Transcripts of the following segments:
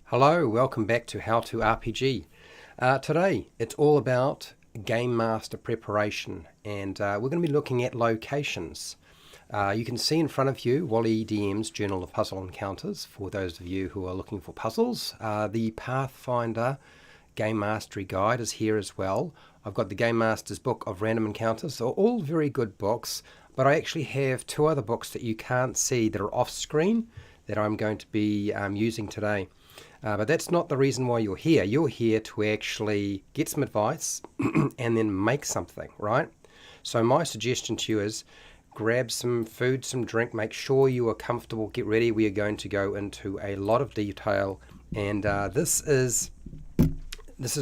Hello, welcome back to How to RPG. Today it's all about Game Master preparation and we're going to be looking at locations. You can see in front of you Wally DM's Journal of Puzzle Encounters for those of you who are looking for puzzles. The Pathfinder Game Mastery Guide is here as well. I've got the Game Master's Book of Random Encounters, so all very good books, but I actually have two other books that you can't see that are off screen that I'm going to be using today. But that's not the reason why you're here. You're here to actually get some advice and then make something, right? So my suggestion to you is grab some food, some drink, make sure you are comfortable, get ready. We are going to go into a lot of detail, and this is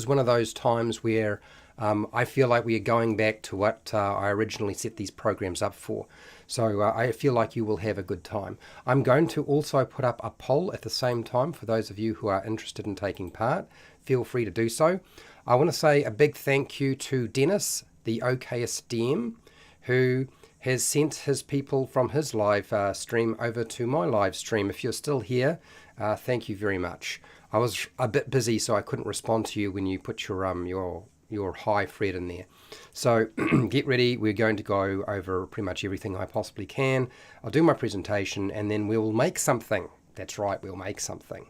one of those times where I feel like we are going back to what I originally set these programs up for. So I feel like you will have a good time. I'm going to also put up a poll at the same time for those of you who are interested in taking part. Feel free to do so. I want to say a big thank you to Dennis, the OKS DM, who has sent his people from his live stream over to my live stream. If you're still here, thank you very much. I was a bit busy, so I couldn't respond to you when you put your hi Fred in there. So get ready. We're going to go over pretty much everything I possibly can. I'll do my presentation and then we will make something. That's right, we'll make something.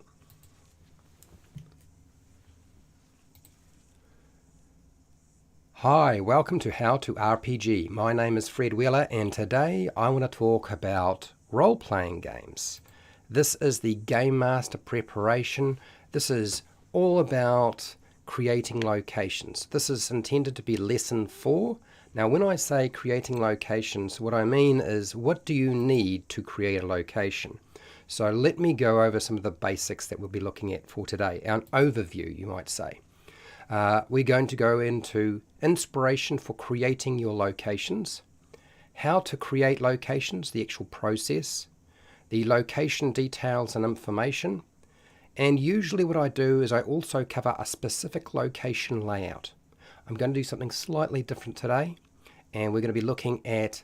Hi, welcome to How to RPG. My name is Fred Wheeler and today I want to talk about role-playing games. This is the Game Master preparation. This is all about creating locations. This is intended to be lesson 4. Now when I say creating locations, what I mean is what do you need to create a location? So let me go over some of the basics that we'll be looking at for today. An overview, you might say. We're going to go into inspiration for creating your locations, how to create locations, the actual process, the location details and information, and usually what I do is I also cover a specific location layout. I'm going to do something slightly different today, and we're going to be looking at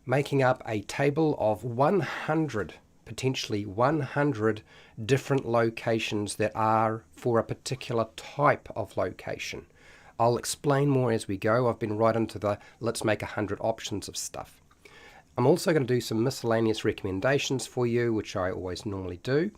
making up a table of 100, potentially 100 different locations that are for a particular type of location. I'll explain more as we go. I've been right into the let's make 100 options of stuff. I'm also going to do some miscellaneous recommendations for you, which I always normally do.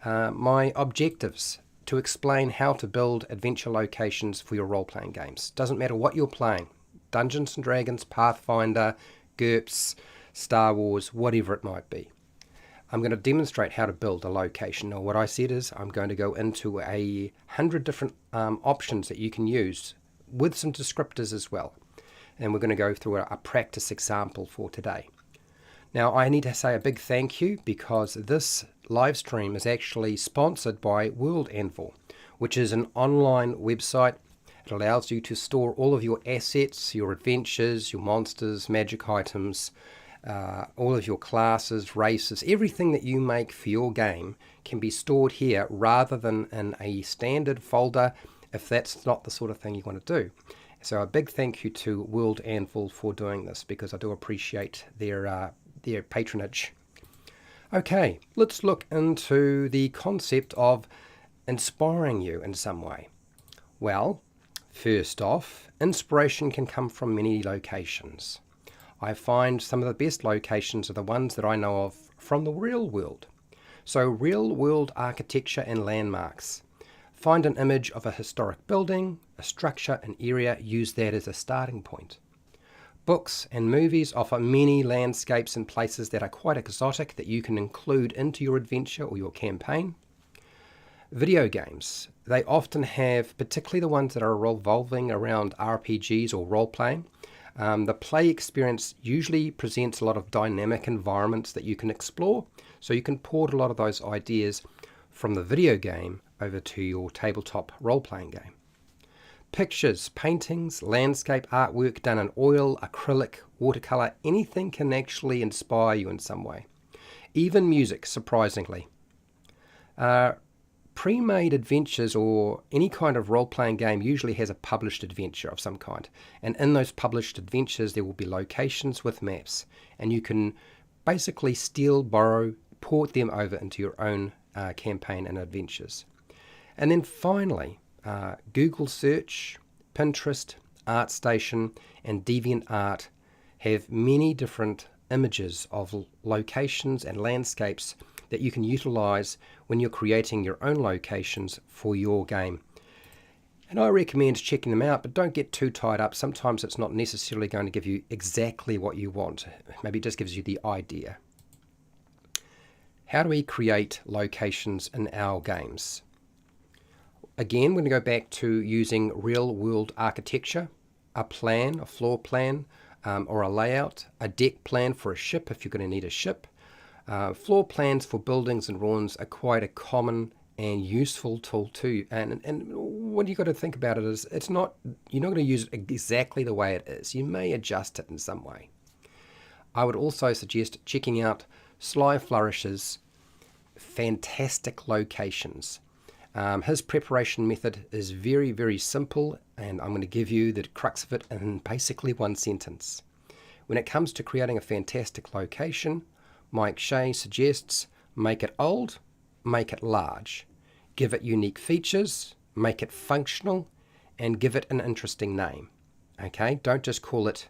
My objectives to explain how to build adventure locations for your role-playing games. Doesn't matter what you're playing. Dungeons & Dragons, Pathfinder, GURPS, Star Wars, whatever it might be. I'm going to demonstrate how to build a location. Now what I said is I'm going to go into 100 different options that you can use with some descriptors as well. And we're going to go through a practice example for today. Now I need to say a big thank you because this live stream is actually sponsored by World Anvil, which is an online website. It allows you to store all of your assets, your adventures, your monsters, magic items, all of your classes, races, everything that you make for your game can be stored here rather than in a standard folder if that's not the sort of thing you want to do. So a big thank you to World Anvil for doing this because I do appreciate their patronage. Okay, let's look into the concept of inspiring you in some way. Well, first off, inspiration can come from many locations. I find some of the best locations are the ones that I know of from the real world. So real world architecture and landmarks. Find an image of a historic building, a structure, an area, use that as a starting point. Books and movies offer many landscapes and places that are quite exotic that you can include into your adventure or your campaign. Video games, they often have, particularly the ones that are revolving around RPGs or role-playing, the play experience usually presents a lot of dynamic environments that you can explore, so you can port a lot of those ideas from the video game over to your tabletop role-playing game. Pictures, paintings, landscape artwork done in oil, acrylic, watercolor, anything can actually inspire you in some way. Even music, surprisingly. Pre-made adventures or any kind of role-playing game usually has a published adventure of some kind. And in those published adventures there will be locations with maps. And you can basically steal, borrow, port them over into your own campaign and adventures. And then finally, Google search, Pinterest, ArtStation, and DeviantArt have many different images of locations and landscapes that you can utilize when you're creating your own locations for your game. And I recommend checking them out, but don't get too tied up. Sometimes it's not necessarily going to give you exactly what you want. Maybe it just gives you the idea. How do we create locations in our games? Again, we're going to go back to using real-world architecture, a plan, a floor plan, or a layout, a deck plan for a ship if you're going to need a ship. Floor plans for buildings and ruins are quite a common and useful tool too. And what you got to think about it is you're not going to use it exactly the way it is. You may adjust it in some way. I would also suggest checking out Sly Flourish's fantastic locations. His preparation method is very, very simple, and I'm going to give you the crux of it in basically one sentence. When it comes to creating a fantastic location, Mike Shea suggests make it old, make it large, give it unique features, make it functional, and give it an interesting name. Okay, don't just call it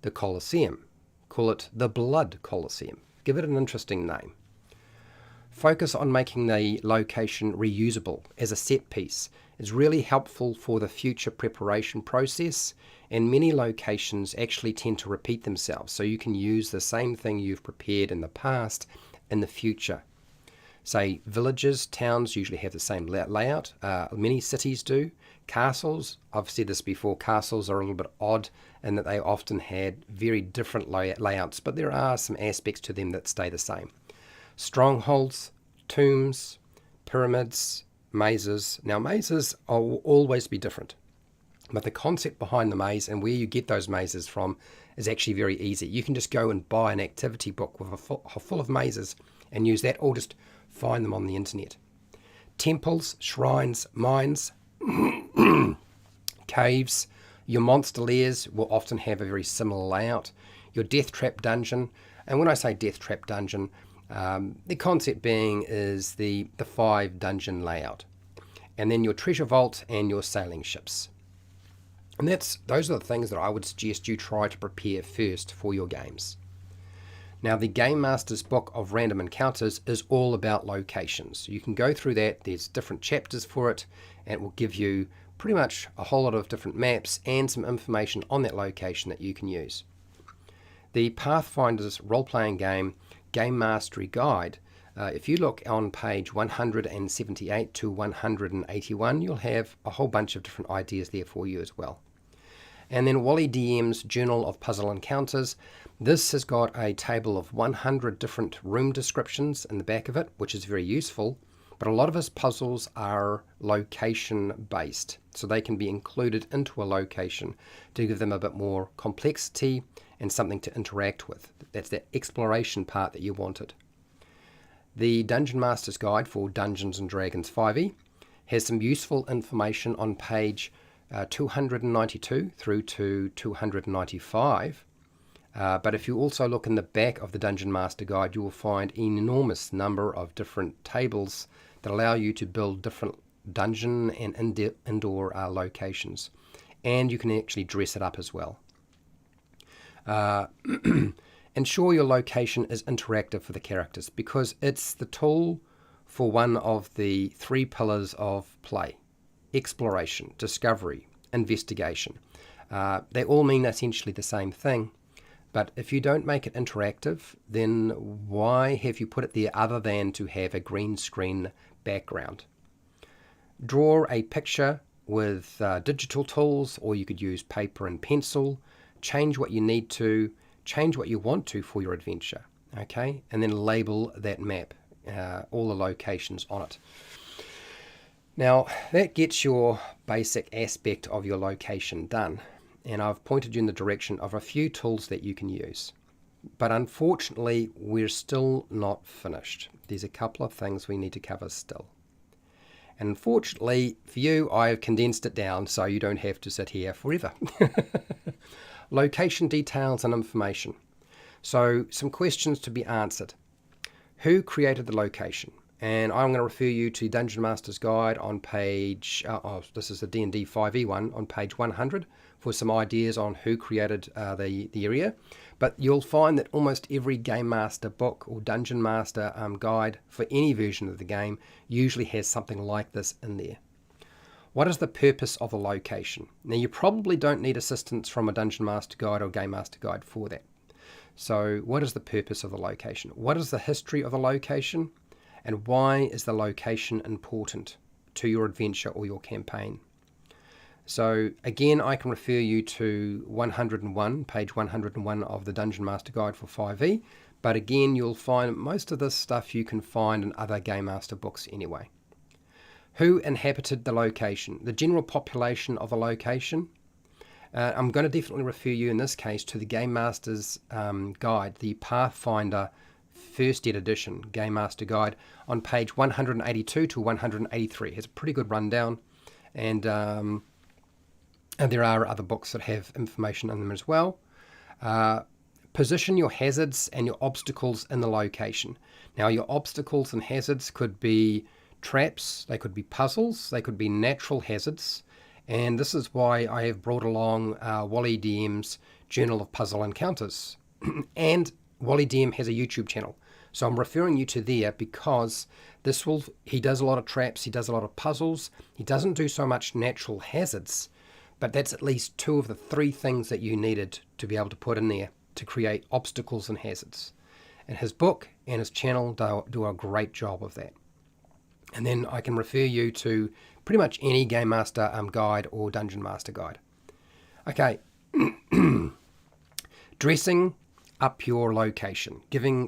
the Colosseum. Call it the Blood Colosseum. Give it an interesting name. Focus on making the location reusable as a set piece. It's really helpful for the future preparation process, and many locations actually tend to repeat themselves, so you can use the same thing you've prepared in the past in the future. Say villages, towns usually have the same layout. Many cities do. Castles, I've said this before, castles are a little bit odd in that they often had very different layouts, but there are some aspects to them that stay the same. Strongholds, tombs, pyramids, mazes. Now mazes will always be different, but the concept behind the maze and where you get those mazes from is actually very easy. You can just go and buy an activity book with full of mazes and use that, or just find them on the internet. Temples, shrines, mines, caves. Your monster lairs will often have a very similar layout. Your death trap dungeon, and when I say death trap dungeon, the concept being is the 5 dungeon layout, and then your treasure vault and your sailing ships. And those are the things that I would suggest you try to prepare first for your games. Now, the Game Master's Book of Random Encounters is all about locations. You can go through that. There's different chapters for it, and it will give you pretty much a whole lot of different maps and some information on that location that you can use. The Pathfinder's role-playing game Game Mastery Guide, if you look on page 178 to 181, you'll have a whole bunch of different ideas there for you as well. And then Wally DM's Journal of Puzzle Encounters. This has got a table of 100 different room descriptions in the back of it, which is very useful. But a lot of his puzzles are location based, so they can be included into a location to give them a bit more complexity and something to interact with. That's that exploration part that you wanted. The Dungeon Master's Guide for Dungeons & Dragons 5e has some useful information on page 292 through to 295. But if you also look in the back of the Dungeon Master Guide, you will find an enormous number of different tables that allow you to build different dungeon and indoor locations. And you can actually dress it up as well. Ensure your location is interactive for the characters, because it's the tool for one of the 3 pillars of play: exploration, discovery, investigation. They all mean essentially the same thing, but if you don't make it interactive, then why have you put it there other than to have a green screen background? Draw a picture with digital tools, or you could use paper and pencil. Change what you need to, change what you want to for your adventure, okay? And then label that map, all the locations on it. Now, that gets your basic aspect of your location done, and I've pointed you in the direction of a few tools that you can use. But unfortunately, we're still not finished. There's a couple of things we need to cover still. And unfortunately for you, I've condensed it down so you don't have to sit here forever. Location details and information. So some questions to be answered. Who created the location? And I'm going to refer you to Dungeon Master's Guide on page, this is the D&D 5e one, on page 100 for some ideas on who created the area. But you'll find that almost every Game Master book or Dungeon Master guide for any version of the game usually has something like this in there. What is the purpose of a location? Now, you probably don't need assistance from a Dungeon Master Guide or Game Master Guide for that. So what is the purpose of the location? What is the history of the location? And why is the location important to your adventure or your campaign? So again, I can refer you to 101, page 101 of the Dungeon Master Guide for 5e. But again, you'll find most of this stuff you can find in other Game Master books anyway. Who inhabited the location? The general population of a location. I'm going to definitely refer you in this case to the Game Master's Guide, the Pathfinder First Ed Edition Game Master Guide on page 182 to 183. It has a pretty good rundown, and there are other books that have information in them as well. Position your hazards and your obstacles in the location. Now, your obstacles and hazards could be traps, they could be puzzles, they could be natural hazards, and this is why I have brought along Wally DM's Journal of Puzzle Encounters. And Wally DM has a YouTube channel, so I'm referring you to there because he does a lot of traps, he does a lot of puzzles, he doesn't do so much natural hazards, but that's at least 2 of the 3 things that you needed to be able to put in there to create obstacles and hazards. And his book and his channel do a great job of that. And then I can refer you to pretty much any Game Master Guide or Dungeon Master Guide. Okay, dressing up your location,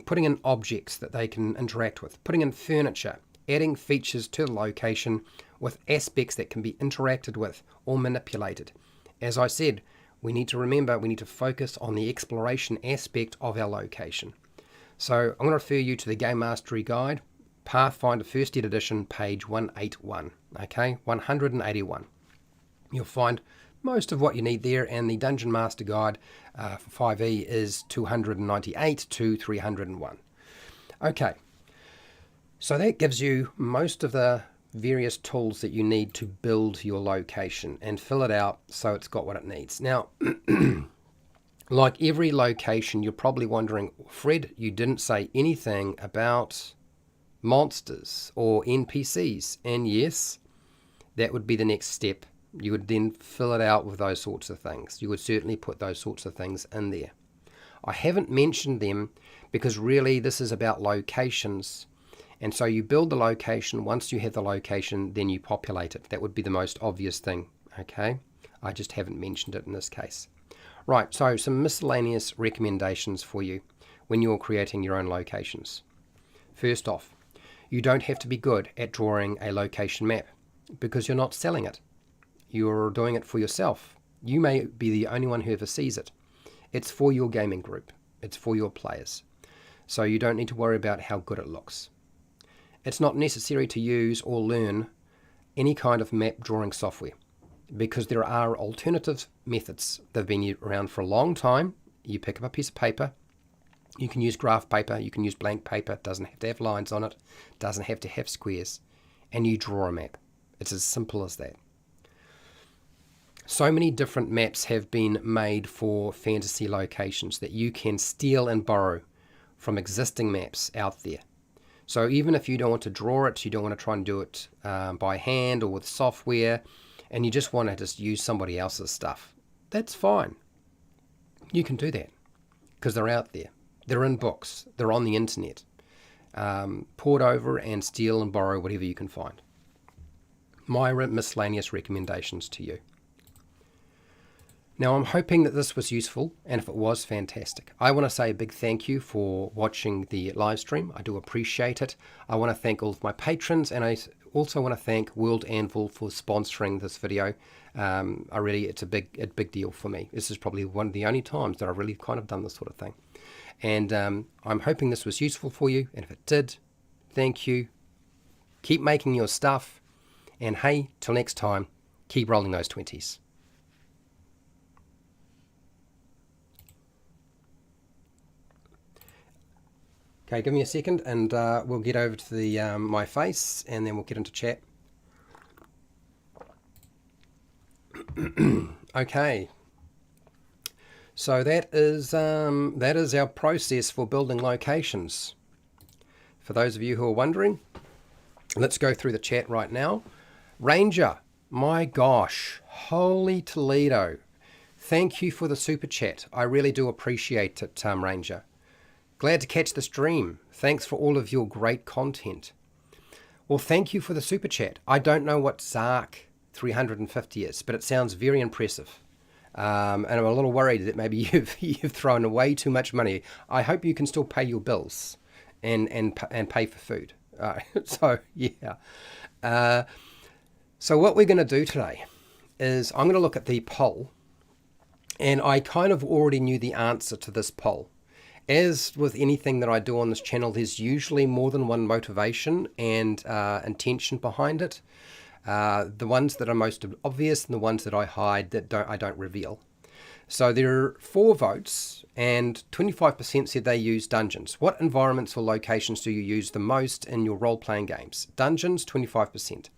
putting in objects that they can interact with, putting in furniture, adding features to the location with aspects that can be interacted with or manipulated. As I said, we need to focus on the exploration aspect of our location. So I'm going to refer you to the Game Mastery Guide, Pathfinder First Ed Edition, page 181. Okay, 181. You'll find most of what you need there, and the Dungeon Master Guide for 5e is 298 to 301. Okay, so that gives you most of the various tools that you need to build your location and fill it out so it's got what it needs. Now, like every location, you're probably wondering, Fred, you didn't say anything about monsters or NPCs. And yes, that would be the next step. You would then fill it out with those sorts of things. You would certainly put those sorts of things in there. I haven't mentioned them because really this is about locations. And so you build the location. Once you have the location, then you populate it. That would be the most obvious thing. Okay, I just haven't mentioned it in this case. Right, so some miscellaneous recommendations for you when you're creating your own locations. First off, you don't have to be good at drawing a location map because you're not selling it. You're doing it for yourself. You may be the only one who ever sees it. It's for your gaming group. It's for your players. So you don't need to worry about how good it looks. It's not necessary to use or learn any kind of map drawing software because there are alternative methods. They've been around for a long time. You pick up a piece of paper. You can use graph paper. You can use blank paper. It doesn't have to have lines on it. It doesn't have to have squares. And you draw a map. It's as simple as that. So many different maps have been made for fantasy locations that you can steal and borrow from existing maps out there. So even if you don't want to draw it, you don't want to try and do it by hand or with software, and you just want to just use somebody else's stuff, that's fine. You can do that because they're out there. They're in books. They're on the internet. Port over and steal and borrow whatever you can find. My miscellaneous recommendations to you. Now, I'm hoping that this was useful, and if it was, fantastic. I want to say a big thank you for watching the live stream. I do appreciate it. I want to thank all of my patrons, and I also want to thank World Anvil for sponsoring this video. It's a big deal for me. This is probably one of the only times that I've really kind of done this sort of thing. And I'm hoping this was useful for you, and if it did, thank you. Keep making your stuff, and hey, till next time, keep rolling those 20s. Okay, give me a second and we'll get over to the my face and then we'll get into chat. Okay, so that is our process for building locations. For those of you who are wondering, let's go through the chat right now. Ranger, my gosh, holy Toledo. Thank you for the super chat. I really do appreciate it, Ranger. Glad to catch the stream. Thanks for all of your great content. Well, thank you for the super chat. I don't know what Zark 350 is, but it sounds very impressive. And I'm a little worried that maybe you've thrown away too much money. I hope you can still pay your bills and pay for food. So yeah. So what we're going to do today is I'm going to look at the poll, and I kind of already knew the answer to this poll. As with anything that I do on this channel, there's usually more than one motivation and intention behind it. The ones that are most obvious and the ones that I hide that I don't reveal. So there are 4 votes and 25% said they use dungeons. What environments or locations do you use the most in your role-playing games? Dungeons, 25%.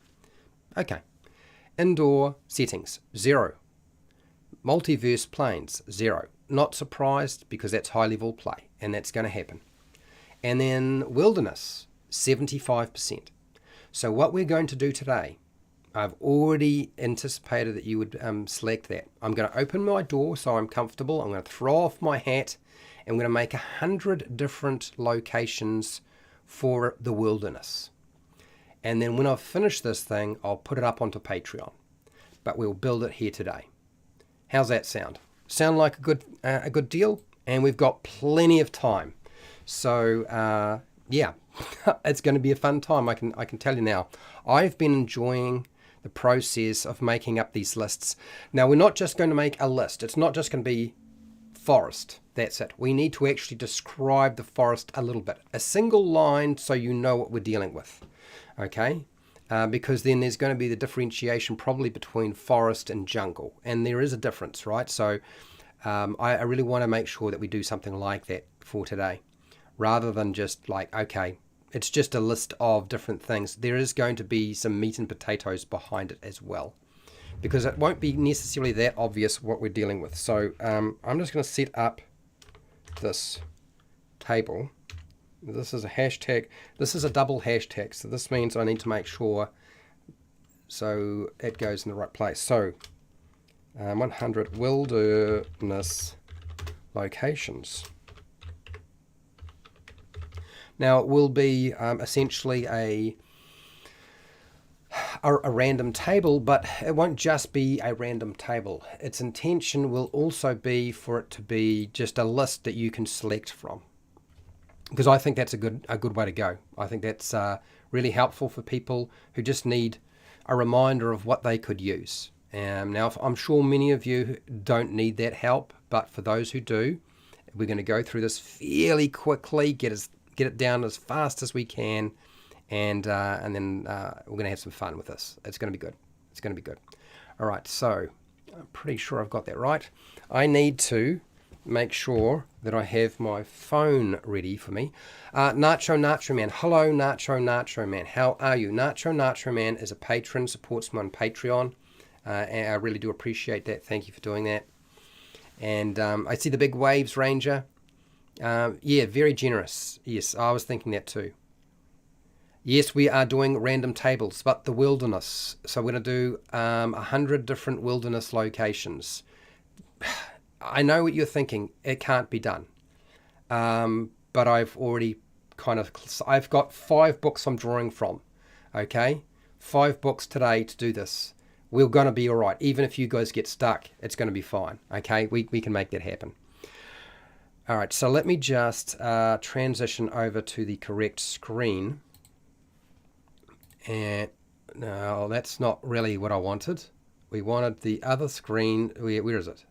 Okay. Indoor settings, 0. Multiverse planes, 0. Not surprised because that's high-level play and that's going to happen. And then wilderness, 75%. So what we're going to do today, I've already anticipated that you would select that. I'm going to open my door so I'm comfortable. I'm going to throw off my hat and I'm going to make 100 different locations for the wilderness. And then when I've finished this thing, I'll put it up onto Patreon. But we'll build it here today. How's that sound? Sound like a good deal? And we've got plenty of time. So yeah, it's going to be a fun time. I can tell you now. I've been enjoying the process of making up these lists. Now we're not just going to make a list. It's not just going to be forest. That's it. We need to actually describe the forest a little bit. A single line so you know what we're dealing with. Okay? Because then there's going to be the differentiation probably between forest and jungle. And there is a difference, right? So I really want to make sure that we do something like that for today. Rather than just like, okay, it's just a list of different things. There is going to be some meat and potatoes behind it as well. Because it won't be necessarily that obvious what we're dealing with. So I'm just going to set up this table. This is a hashtag. This is a double hashtag. So this means I need to make sure so it goes in the right place. So 100 wilderness locations. Now it will be essentially a random table, but it won't just be a random table. Its intention will also be for it to be just a list that you can select from. Because I think that's a good way to go. I think that's really helpful for people who just need a reminder of what they could use. Now, I'm sure many of you don't need that help, but for those who do, we're going to go through this fairly quickly, get it down as fast as we can, and then we're going to have some fun with this. It's going to be good. It's going to be good. All right, so I'm pretty sure I've got that right. I need to make sure that I have my phone ready for me. Nacho Man. Hello, Nacho Man. How are you? Nacho Man is a patron, supports me on Patreon. And I really do appreciate that. Thank you for doing that. And I see the big waves, Ranger. Yeah, very generous. Yes, I was thinking that too. Yes, we are doing random tables, but the wilderness. So we're going to do 100 different wilderness locations. I know what you're thinking. It can't be done. But I've already I've got 5 books I'm drawing from. Okay? 5 books today to do this. We're going to be all right. Even if you guys get stuck, it's going to be fine. Okay? We can make that happen. All right, so let me just transition over to the correct screen. And no, that's not really what I wanted. We wanted the other screen. Where is it?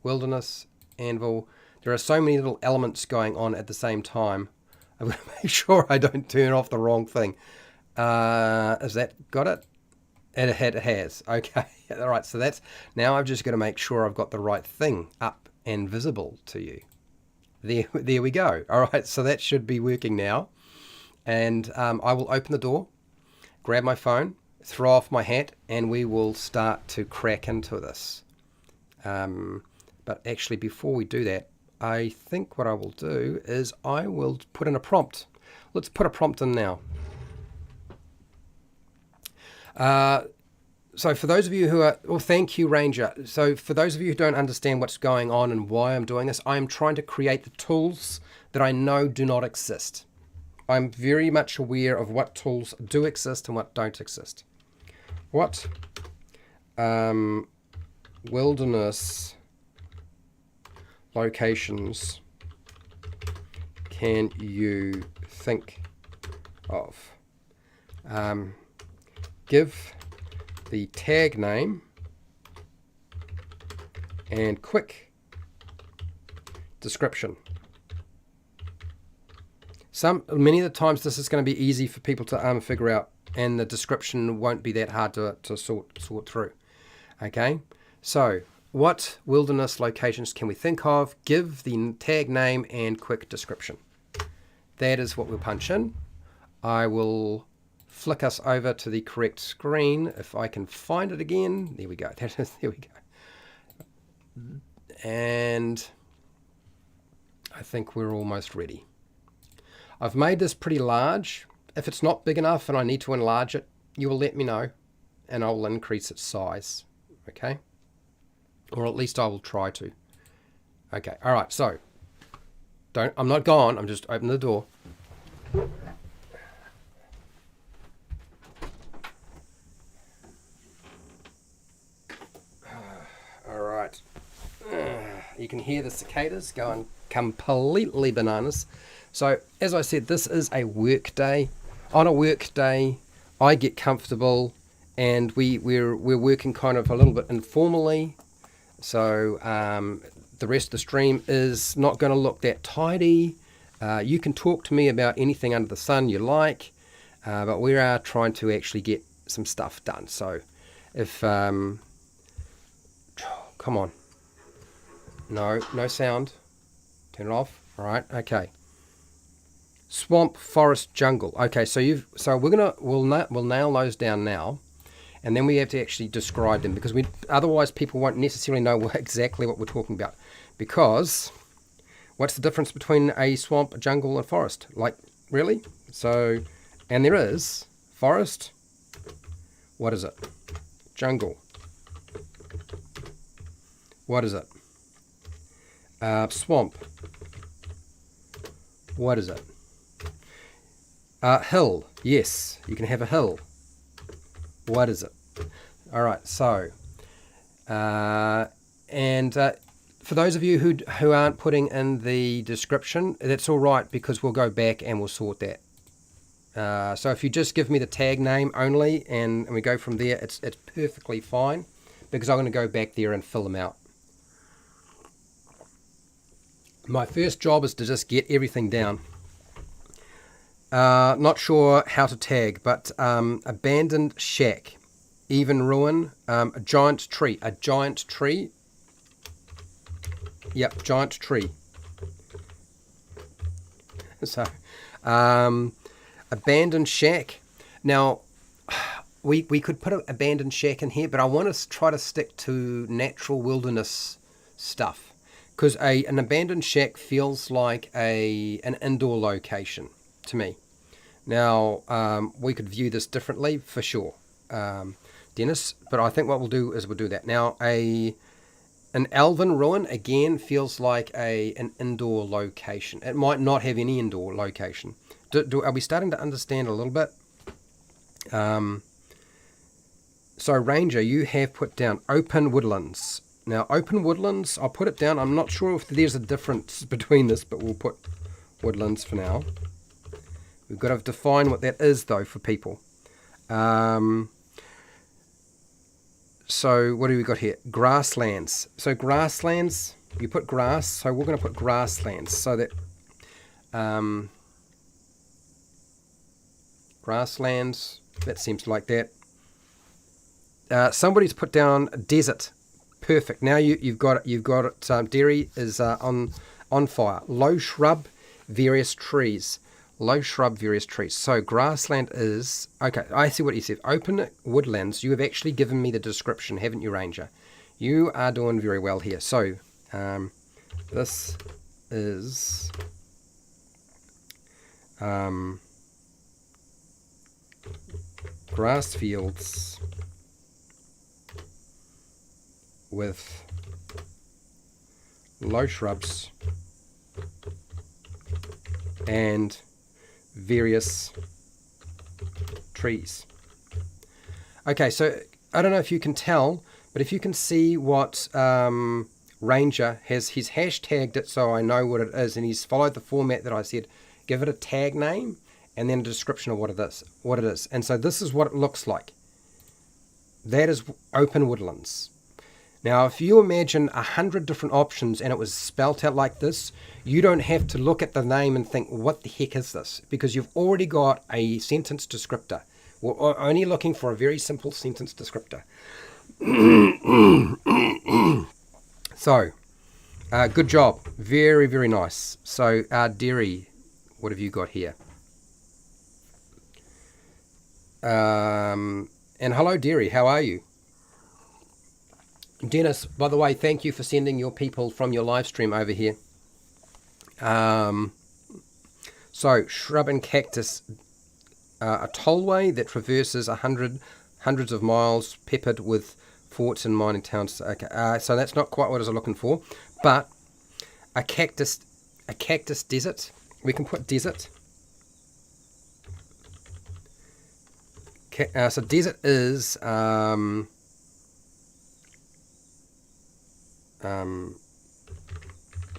Wilderness, anvil. There are so many little elements going on at the same time. I'm going to make sure I don't turn off the wrong thing. Has that got it? It has. Okay. All right. So that's now I've just got to make sure I've got the right thing up and visible to you. There we go. All right, so that should be working now. And I will open the door, grab my phone, throw off my hat, and we will start to crack into this. But actually, before we do that, I think what I will do is I will put in a prompt. Let's put a prompt in now. So for those of you who are, well, thank you, Ranger. So for those of you who don't understand what's going on and why I'm doing this, I'm trying to create the tools that I know do not exist. I'm very much aware of what tools do exist and what don't exist. What wilderness locations can you think of? Give the tag name and quick description. Many of the times this is going to be easy for people to figure out, and the description won't be that hard to sort through. Okay, so what wilderness locations can we think of? Give the tag name and quick description. That is what we'll punch in. I will flick us over to the correct screen if I can find it again. There we go. There we go. And I think we're almost ready. I've made this pretty large. If it's not big enough and I need to enlarge it, you will let me know and I will increase its size. Okay? Or at least I will try to. Okay, all right, so I'm not gone, I'm just opening the door. All right. You can hear the cicadas going completely bananas. So, as I said, this is a work day. On a work day, I get comfortable and we're working kind of a little bit informally. So the rest of the stream is not going to look that tidy. You can talk to me about anything under the sun you like, but we are trying to actually get some stuff done. So if, come on, no sound, turn it off. All right, okay. Swamp, forest, jungle. Okay, so we'll nail those down now. And then we have to actually describe them because otherwise people won't necessarily know exactly what we're talking about. Because what's the difference between a swamp, a jungle, and forest? Like, really? So, and there is forest. What is it? Jungle. What is it? Swamp. What is it? Hill. Yes, you can have a hill. What is it? All right, so, for those of you who aren't putting in the description, that's all right because we'll go back and we'll sort that. So if you just give me the tag name only and we go from there, it's perfectly fine because I'm going to go back there and fill them out. My first job is to just get everything down. Not sure how to tag, but abandoned shack, even ruin, a giant tree. Yep, giant tree. So, abandoned shack. Now, we could put an abandoned shack in here, but I want to try to stick to natural wilderness stuff because an abandoned shack feels like an indoor location to me. Now, we could view this differently for sure, Dennis, but I think what we'll do is we'll do that. Now, an elven ruin, again, feels like an indoor location. It might not have any indoor location. Are we starting to understand a little bit? So, Ranger, you have put down open woodlands. Now, open woodlands, I'll put it down. I'm not sure if there's a difference between this, but we'll put woodlands for now. We've got to define what that is, though, for people. So what do we got here? Grasslands. So grasslands, you put grass, so we're going to put grasslands. So that grasslands, that seems like that. Somebody's put down desert. Perfect. Now you've got it. Derry is on On fire. Low shrub, various trees. Low shrub, various trees. So grassland is... Okay, I see what you said. Open woodlands. You have actually given me the description, haven't you, Ranger? You are doing very well here. So, this is... grass fields with low shrubs and various trees. Okay, so I don't know if you can tell, but if you can see what Ranger has, he's hashtagged it so I know what it is, and he's followed the format that I said. Give it a tag name and then a description of what it is. And so this is what it looks like. That is open woodlands. Now, if you imagine 100 different options and it was spelt out like this, you don't have to look at the name and think, what the heck is this? Because you've already got a sentence descriptor. We're only looking for a very simple sentence descriptor. So, good job. Very, very nice. So, dairy, what have you got here? And hello, Derry, how are you? Dennis, by the way, thank you for sending your people from your live stream over here. So, shrub and cactus, a tollway that traverses hundreds of miles, peppered with forts and mining towns. Okay, so that's not quite what I was looking for, but a cactus desert. We can put desert. So desert is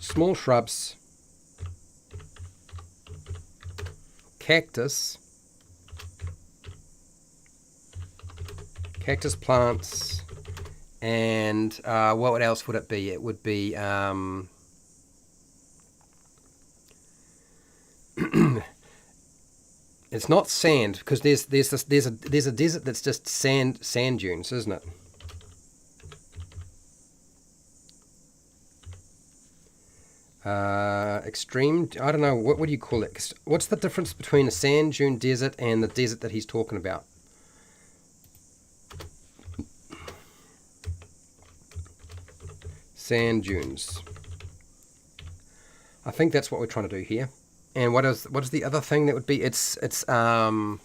small shrubs, cactus plants, and what else would it be? It would be it's not sand, because there's a desert that's just sand dunes, isn't it? Extreme, I don't know, what do you call it? What's the difference between a sand dune desert and the desert that he's talking about? Sand dunes. I think that's what we're trying to do here. And what is the other thing that would be? It's not.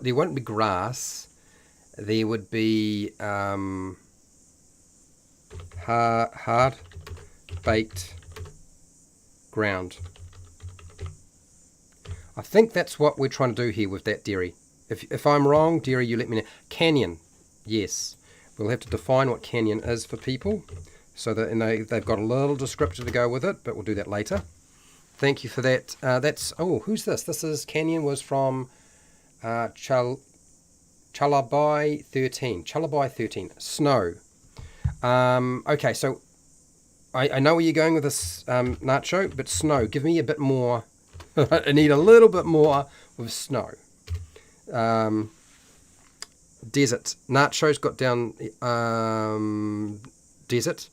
There won't be grass. There would be hard baked ground. I think that's what we're trying to do here with that, Derry. If I'm wrong, Derry, you let me know. Canyon, yes. We'll have to define what canyon is for people, so that they've got a little descriptor to go with it, but we'll do that later. Thank you for that. Who's this? This is Canyon was from Chalabai 13. Chalabai 13. Snow. Okay, so I know where you're going with this, Nacho, but snow. Give me a bit more. I need a little bit more with snow. Desert. Nacho's got down desert.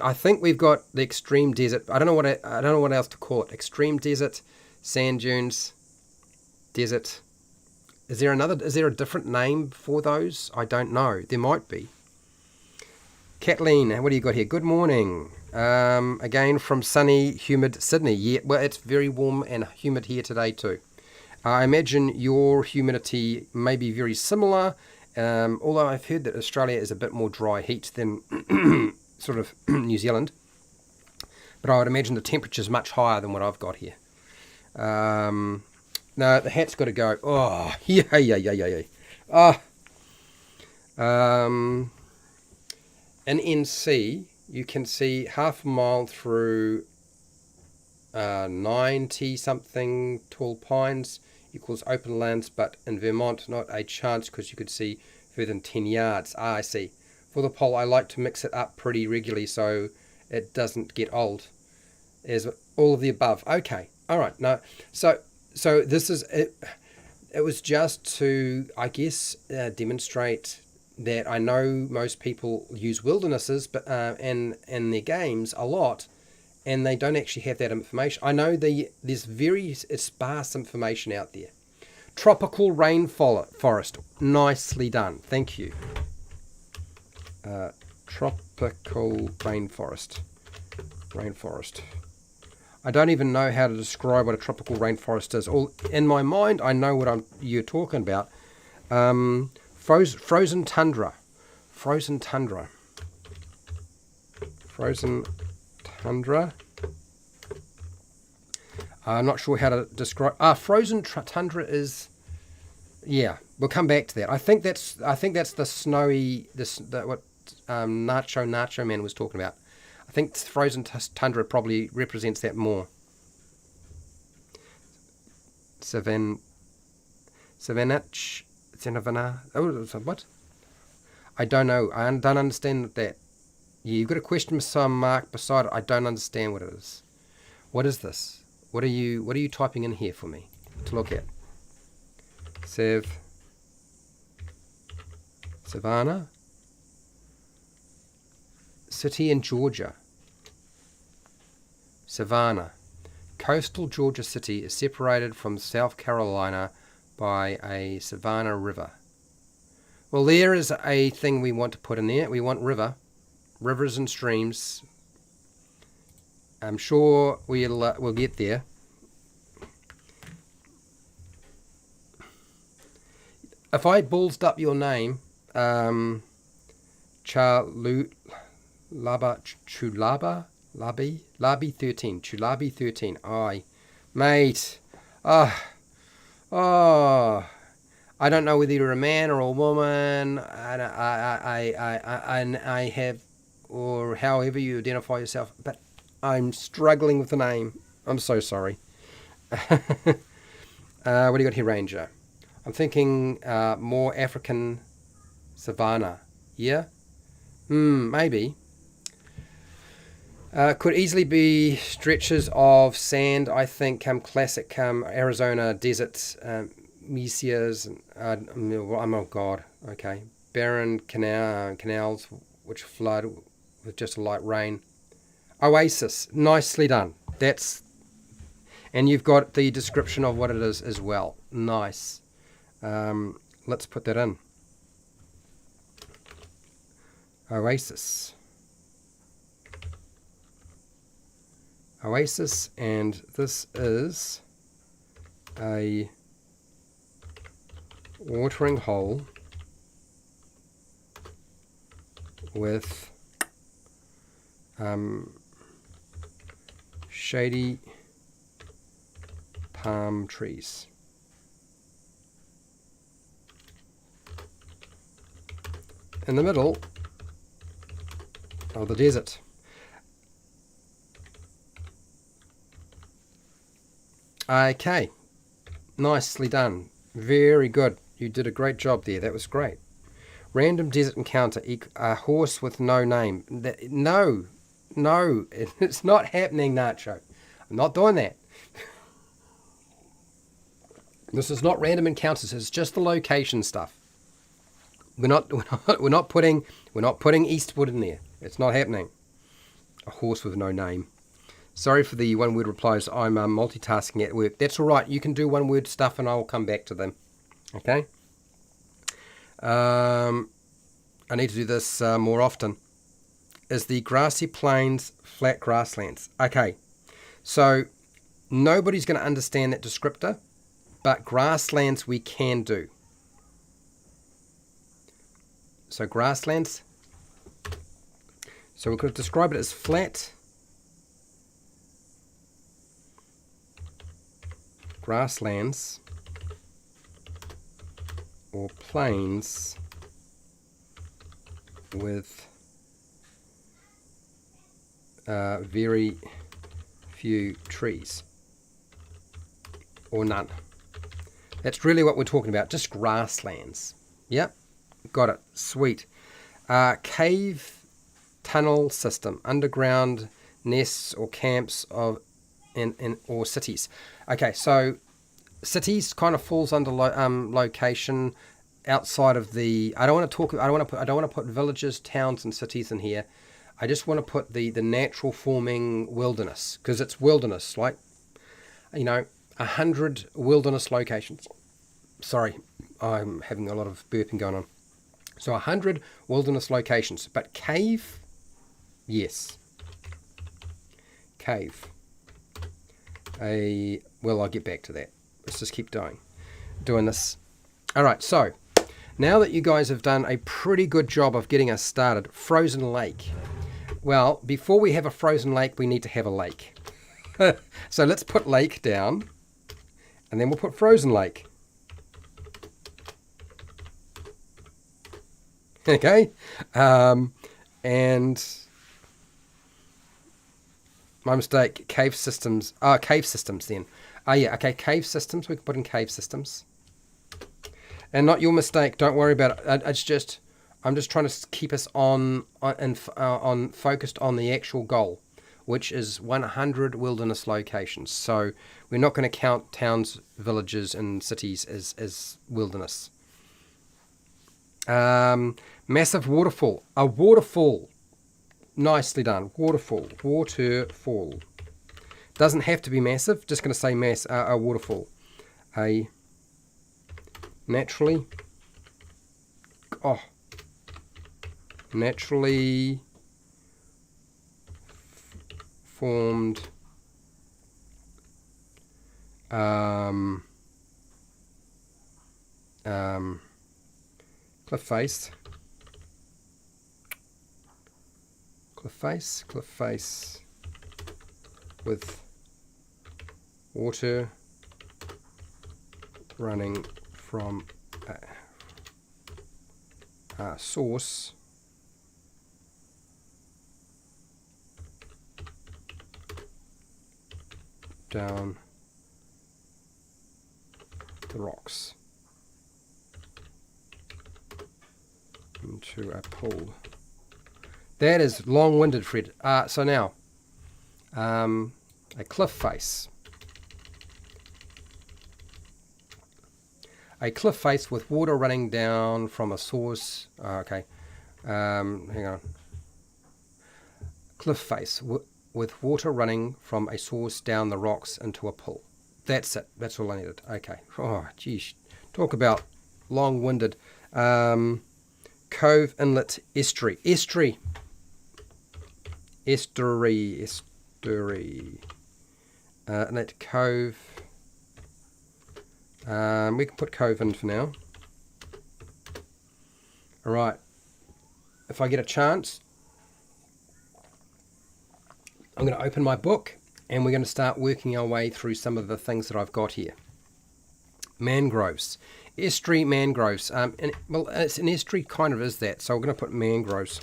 I think we've got the extreme desert. I don't know what else to call it. Extreme desert, sand dunes, desert. Is there a different name for those? I don't know. There might be. Kathleen, what do you got here? Good morning. Again from sunny, humid Sydney. Yeah, well, it's very warm and humid here today too. I imagine your humidity may be very similar, although I've heard that Australia is a bit more dry heat than sort of New Zealand. But I would imagine the temperature's much higher than what I've got here. No, the hat's got to go. Oh, yeah. In NC, you can see half a mile through 90-something tall pines equals open lands, but in Vermont, not a chance, because you could see further than 10 yards. I see. For the poll, I like to mix it up pretty regularly so it doesn't get old. As all of the above. Okay. All right. No. So this is it. It was just to, I guess, demonstrate that I know most people use wildernesses, but in their games a lot, and they don't actually have that information. I know there's very sparse information out there. Tropical rainforest, nicely done. Thank you. Tropical rainforest. I don't even know how to describe what a tropical rainforest is. In my mind, I know what you're talking about. Frozen tundra. Frozen tundra. I'm not sure how to describe. Frozen tundra is. Yeah, we'll come back to that. I think that's the snowy. What Nacho Man was talking about. I think frozen tundra probably represents that more. Savannah. Oh, what? I don't know. I don't understand that. Yeah, you've got a question mark beside it. I don't understand what it is. What is this? What are you typing in here for me to look at? Savannah. City in Georgia. Savannah. Coastal Georgia city is separated from South Carolina by a Savannah River. Well, there is a thing we want to put in there. We want rivers and streams. I'm sure we'll get there. If I ballsed up your name, Labi 13, Chulabi 13. Aye, mate. I don't know whether you're a man or a woman. I have, or however you identify yourself, but I'm struggling with the name. I'm so sorry. What do you got here, Ranger? I'm thinking more African savannah. Yeah? Maybe. Could easily be stretches of sand, I think, classic Arizona desert, mesas, oh God, okay. Barren canals which flood with just a light rain. Oasis, nicely done. And you've got the description of what it is as well. Nice. Let's put that in. Oasis, and this is a watering hole with shady palm trees. In the middle of the desert. Okay, nicely done. Very good. You did a great job there. That was great. Random desert encounter. A horse with no name. No, it's not happening, Nacho. I'm not doing that. This is not random encounters. It's just the location stuff. We're not putting Eastwood in there. It's not happening. A horse with no name. Sorry for the one-word replies. I'm multitasking at work. That's all right. You can do one-word stuff, and I'll come back to them. Okay. I need to do this more often. Is the grassy plains flat grasslands? Okay. So nobody's going to understand that descriptor, but grasslands we can do. So grasslands. So we could describe it as flat grasslands or plains with very few trees or none. That's really what we're talking about, just grasslands. Yep, got it. Sweet. Cave tunnel system, underground nests or camps of or cities. Okay, so cities kind of falls under location. outside of the. I don't want to talk. I don't want to put villages, towns, and cities in here. I just want to put the natural forming wilderness, because it's wilderness, like 100 wilderness locations. Sorry, I'm having a lot of burping going on. So 100 wilderness locations, but cave, yes, cave. Well, I'll get back to that. Let's just keep doing this. All right, so now that you guys have done a pretty good job of getting us started, frozen lake. Well, before we have a frozen lake, we need to have a lake. So let's put lake down, and then we'll put frozen lake. Okay, and my mistake. Cave systems. Cave systems then. Yeah. Okay, cave systems. We can put in cave systems. And not your mistake. Don't worry about it. I'm just trying to keep us on focused on the actual goal, which is 100 wilderness locations. So we're not going to count towns, villages, and cities as wilderness. Massive waterfall. A waterfall. Nicely done. Waterfall. Waterfall. Doesn't have to be massive. Just going to say a waterfall. A naturally formed cliff face with water running from a source down the rocks into a pool. That is long-winded, Fred. So now, a cliff face. A cliff face with water running down from a source. Okay. Hang on. Cliff face with water running from a source down the rocks into a pool. That's it. That's all I needed. Okay. Oh, geez. Talk about long-winded. Cove, inlet, estuary. Estuary. Inlet, cove. We can put cove in for now. All right. If I get a chance, I'm going to open my book and we're going to start working our way through some of the things that I've got here. Mangroves. Estuary mangroves. Well, it's an estuary, kind of is that. So we're going to put mangroves.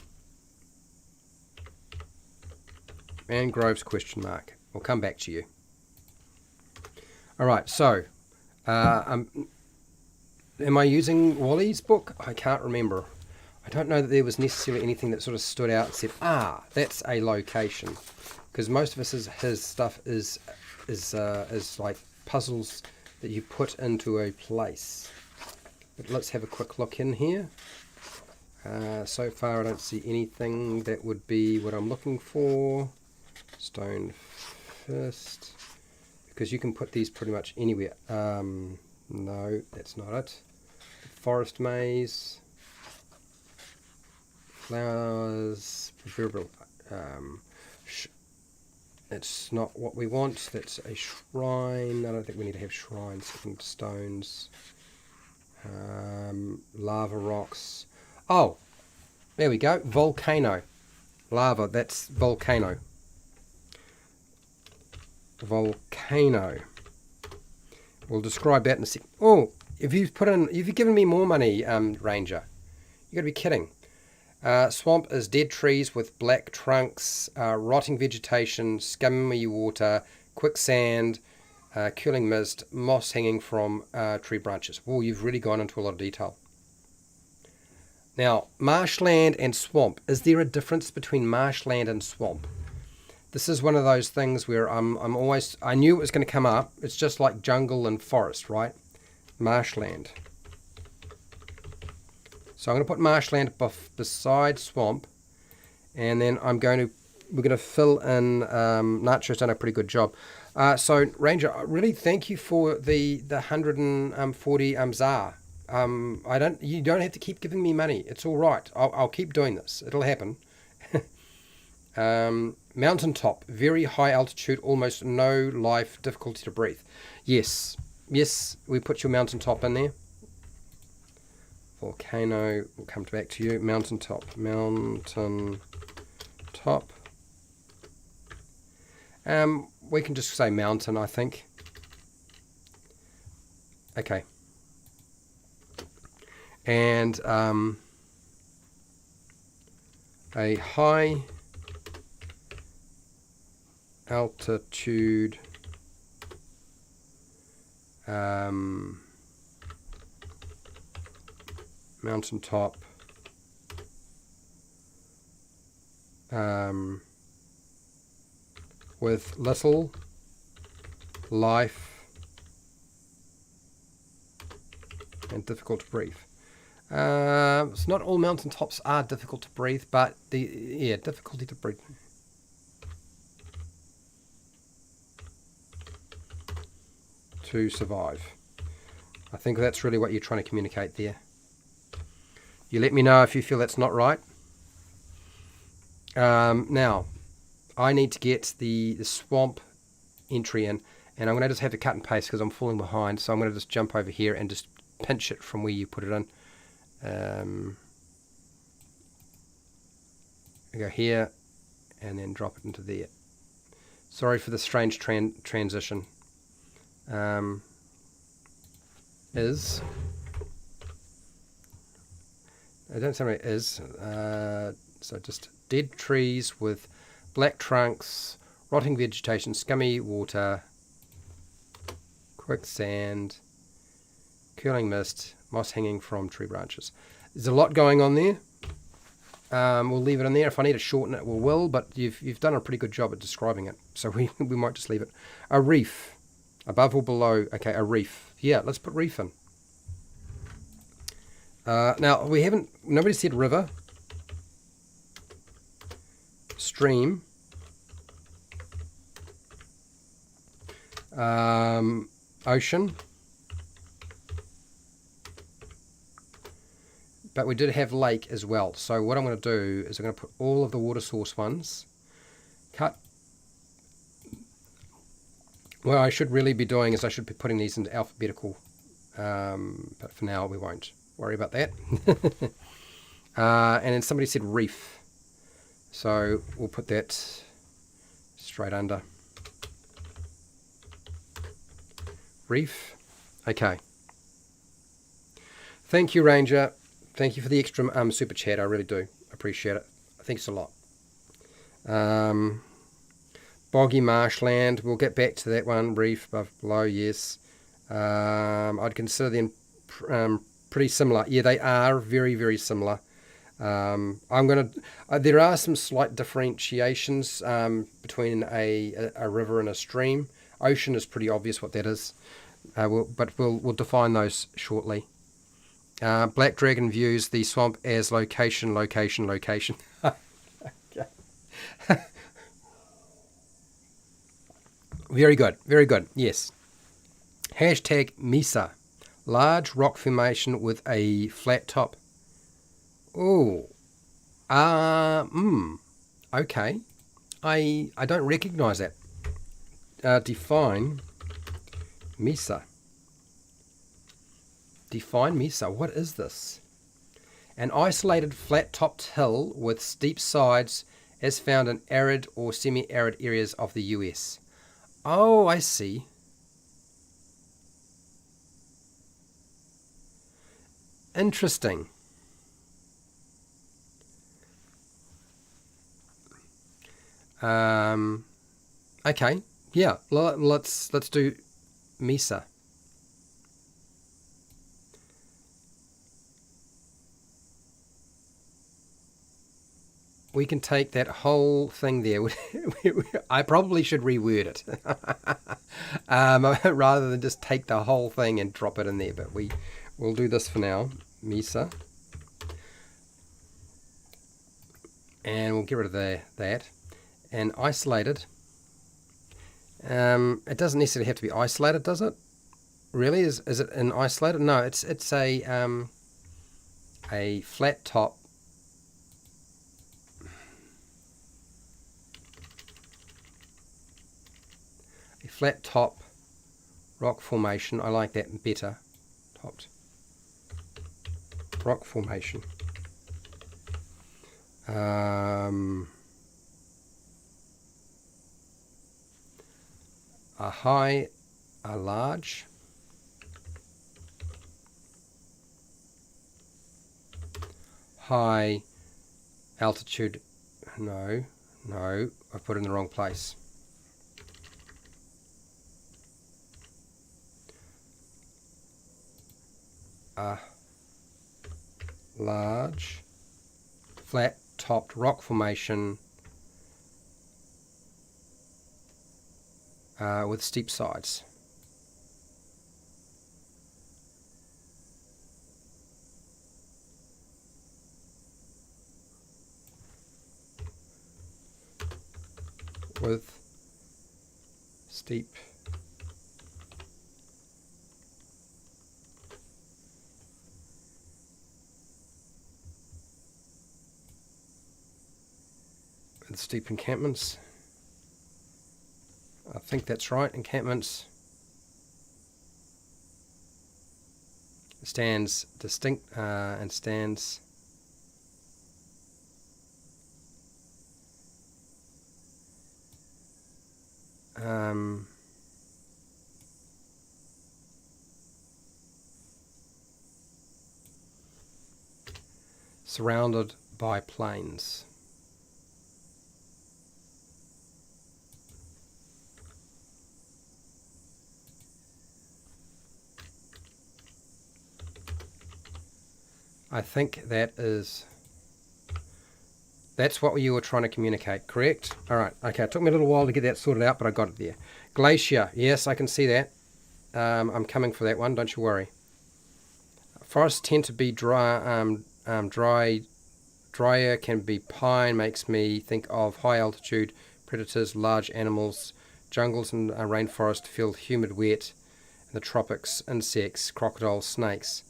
Mangroves, question mark. We'll come back to you. All right, so am I using Wally's book? I can't remember. I don't know that there was necessarily anything that sort of stood out and said, that's a location. Because most of his stuff is like puzzles that you put into a place. But let's have a quick look in here. So far I don't see anything that would be what I'm looking for. Stone first. Because you can put these pretty much anywhere. No, that's not it. Forest maze. Flowers. Proverbial. It's not what we want. That's a shrine. I don't think we need to have shrines. Stones. Lava rocks. Oh, there we go. Volcano. Lava. That's volcano. Volcano. We'll describe that in a sec. Oh, if you've given me more money, Ranger. You got to be kidding. Swamp is dead trees with black trunks, rotting vegetation, scummy water, quicksand, cooling mist, moss hanging from tree branches. Oh, you've really gone into a lot of detail. Now, marshland and swamp. Is there a difference between marshland and swamp? This is one of those things where I knew it was going to come up. It's just like jungle and forest, right? Marshland. So I'm going to put marshland beside swamp, and then we're going to fill in. Nacho's done a pretty good job. So Ranger, really thank you for the 140 ZAR. You don't have to keep giving me money. It's all right. I'll keep doing this. It'll happen. Mountaintop, very high altitude, almost no life, difficulty to breathe. Yes, we put your mountaintop in there. Volcano, we'll come back to you. Mountaintop. We can just say mountain, I think. Okay. And a high altitude mountaintop with little life and difficult to breathe. It's not all mountaintops are difficult to breathe, but difficulty to breathe. To survive. I think that's really what you're trying to communicate there. You let me know if you feel that's not right. Now, I need to get the swamp entry in, and I'm going to just have to cut and paste because I'm falling behind. So I'm going to just jump over here and just pinch it from where you put it in. Go here, and then drop it into there. Sorry for the strange transition. I don't say what it is. So just dead trees with black trunks, rotting vegetation, scummy water, quicksand, curling mist, moss hanging from tree branches. There's a lot going on there. We'll leave it in there. If I need to shorten it, we will, but you've done a pretty good job at describing it, so we might just leave it. A reef, above or below. Okay, a reef. Yeah, let's put reef in. Now, nobody said river, stream, ocean, but we did have lake as well. So what I'm going to do is I'm going to put all of the water source ones, cut. What I should really be doing is I should be putting these into alphabetical, but for now we won't worry about that. And then somebody said reef, so we'll put that straight under. Reef. Okay. Thank you, Ranger. Thank you for the extra super chat. I really do appreciate it. Thanks a lot. Boggy marshland. We'll get back to that one. Reef, above, below. Yes. I'd consider them pretty similar. Yeah, they are very, very similar. I'm gonna. There are some slight differentiations between a river and a stream. Ocean is pretty obvious what that is, but we'll define those shortly. Black Dragon views the swamp as location. Very good, very good. Yes. Hashtag Mesa, large rock formation with a flat top. Oh, okay. I don't recognize that. Define Mesa. Define Mesa. What is this? An isolated flat-topped hill with steep sides as found in arid or semi-arid areas of the US. Oh, I see. Interesting. Okay. Yeah, let's do Mesa. We can take that whole thing there. I probably should reword it rather than just take the whole thing and drop it in there. But we'll do this for now. Mesa. and we'll get rid of that. And isolated. It doesn't necessarily have to be isolated, does it? Really? Is it an isolated? No, it's a flat top. A flat top rock formation. I like that better. Topped rock formation. A high, a large, high altitude. No, I put it in the wrong place. A large, flat-topped rock formation with steep sides. With steep encampments. I think that's right. Encampments stands distinct and stands surrounded by plains. I think that's what you were trying to communicate, correct? All right, okay, it took me a little while to get that sorted out, but I got it there. Glacier, yes, I can see that. I'm coming for that one, don't you worry. Forests tend to be dry, drier, can be pine, makes me think of high altitude, predators, large animals, jungles and rainforest feel humid, wet, in the tropics, insects, crocodiles, snakes.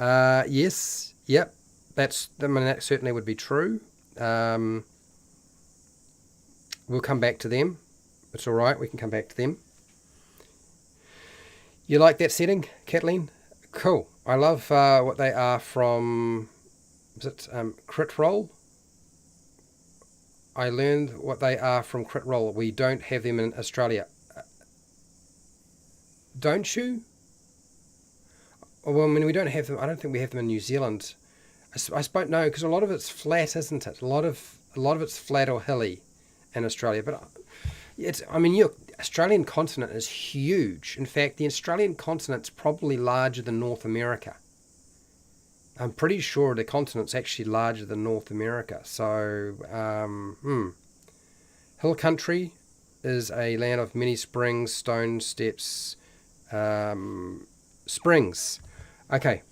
Yes, yep, that certainly would be true. We'll come back to them. It's all right, we can come back to them. You like that setting, Kathleen? Cool. I love what they are from, is it Crit Roll? I learned what they are from Crit Roll. We don't have them in Australia. Don't you? Well, I mean, we don't have them. I don't think we have them in New Zealand. I suppose no, because a lot of it's flat, isn't it? A lot of it's flat or hilly in Australia. But Australian continent is huge. In fact, the Australian continent's probably larger than North America. I'm pretty sure the continent's actually larger than North America. So, Hill country is a land of many springs, stone steps, springs. Okay.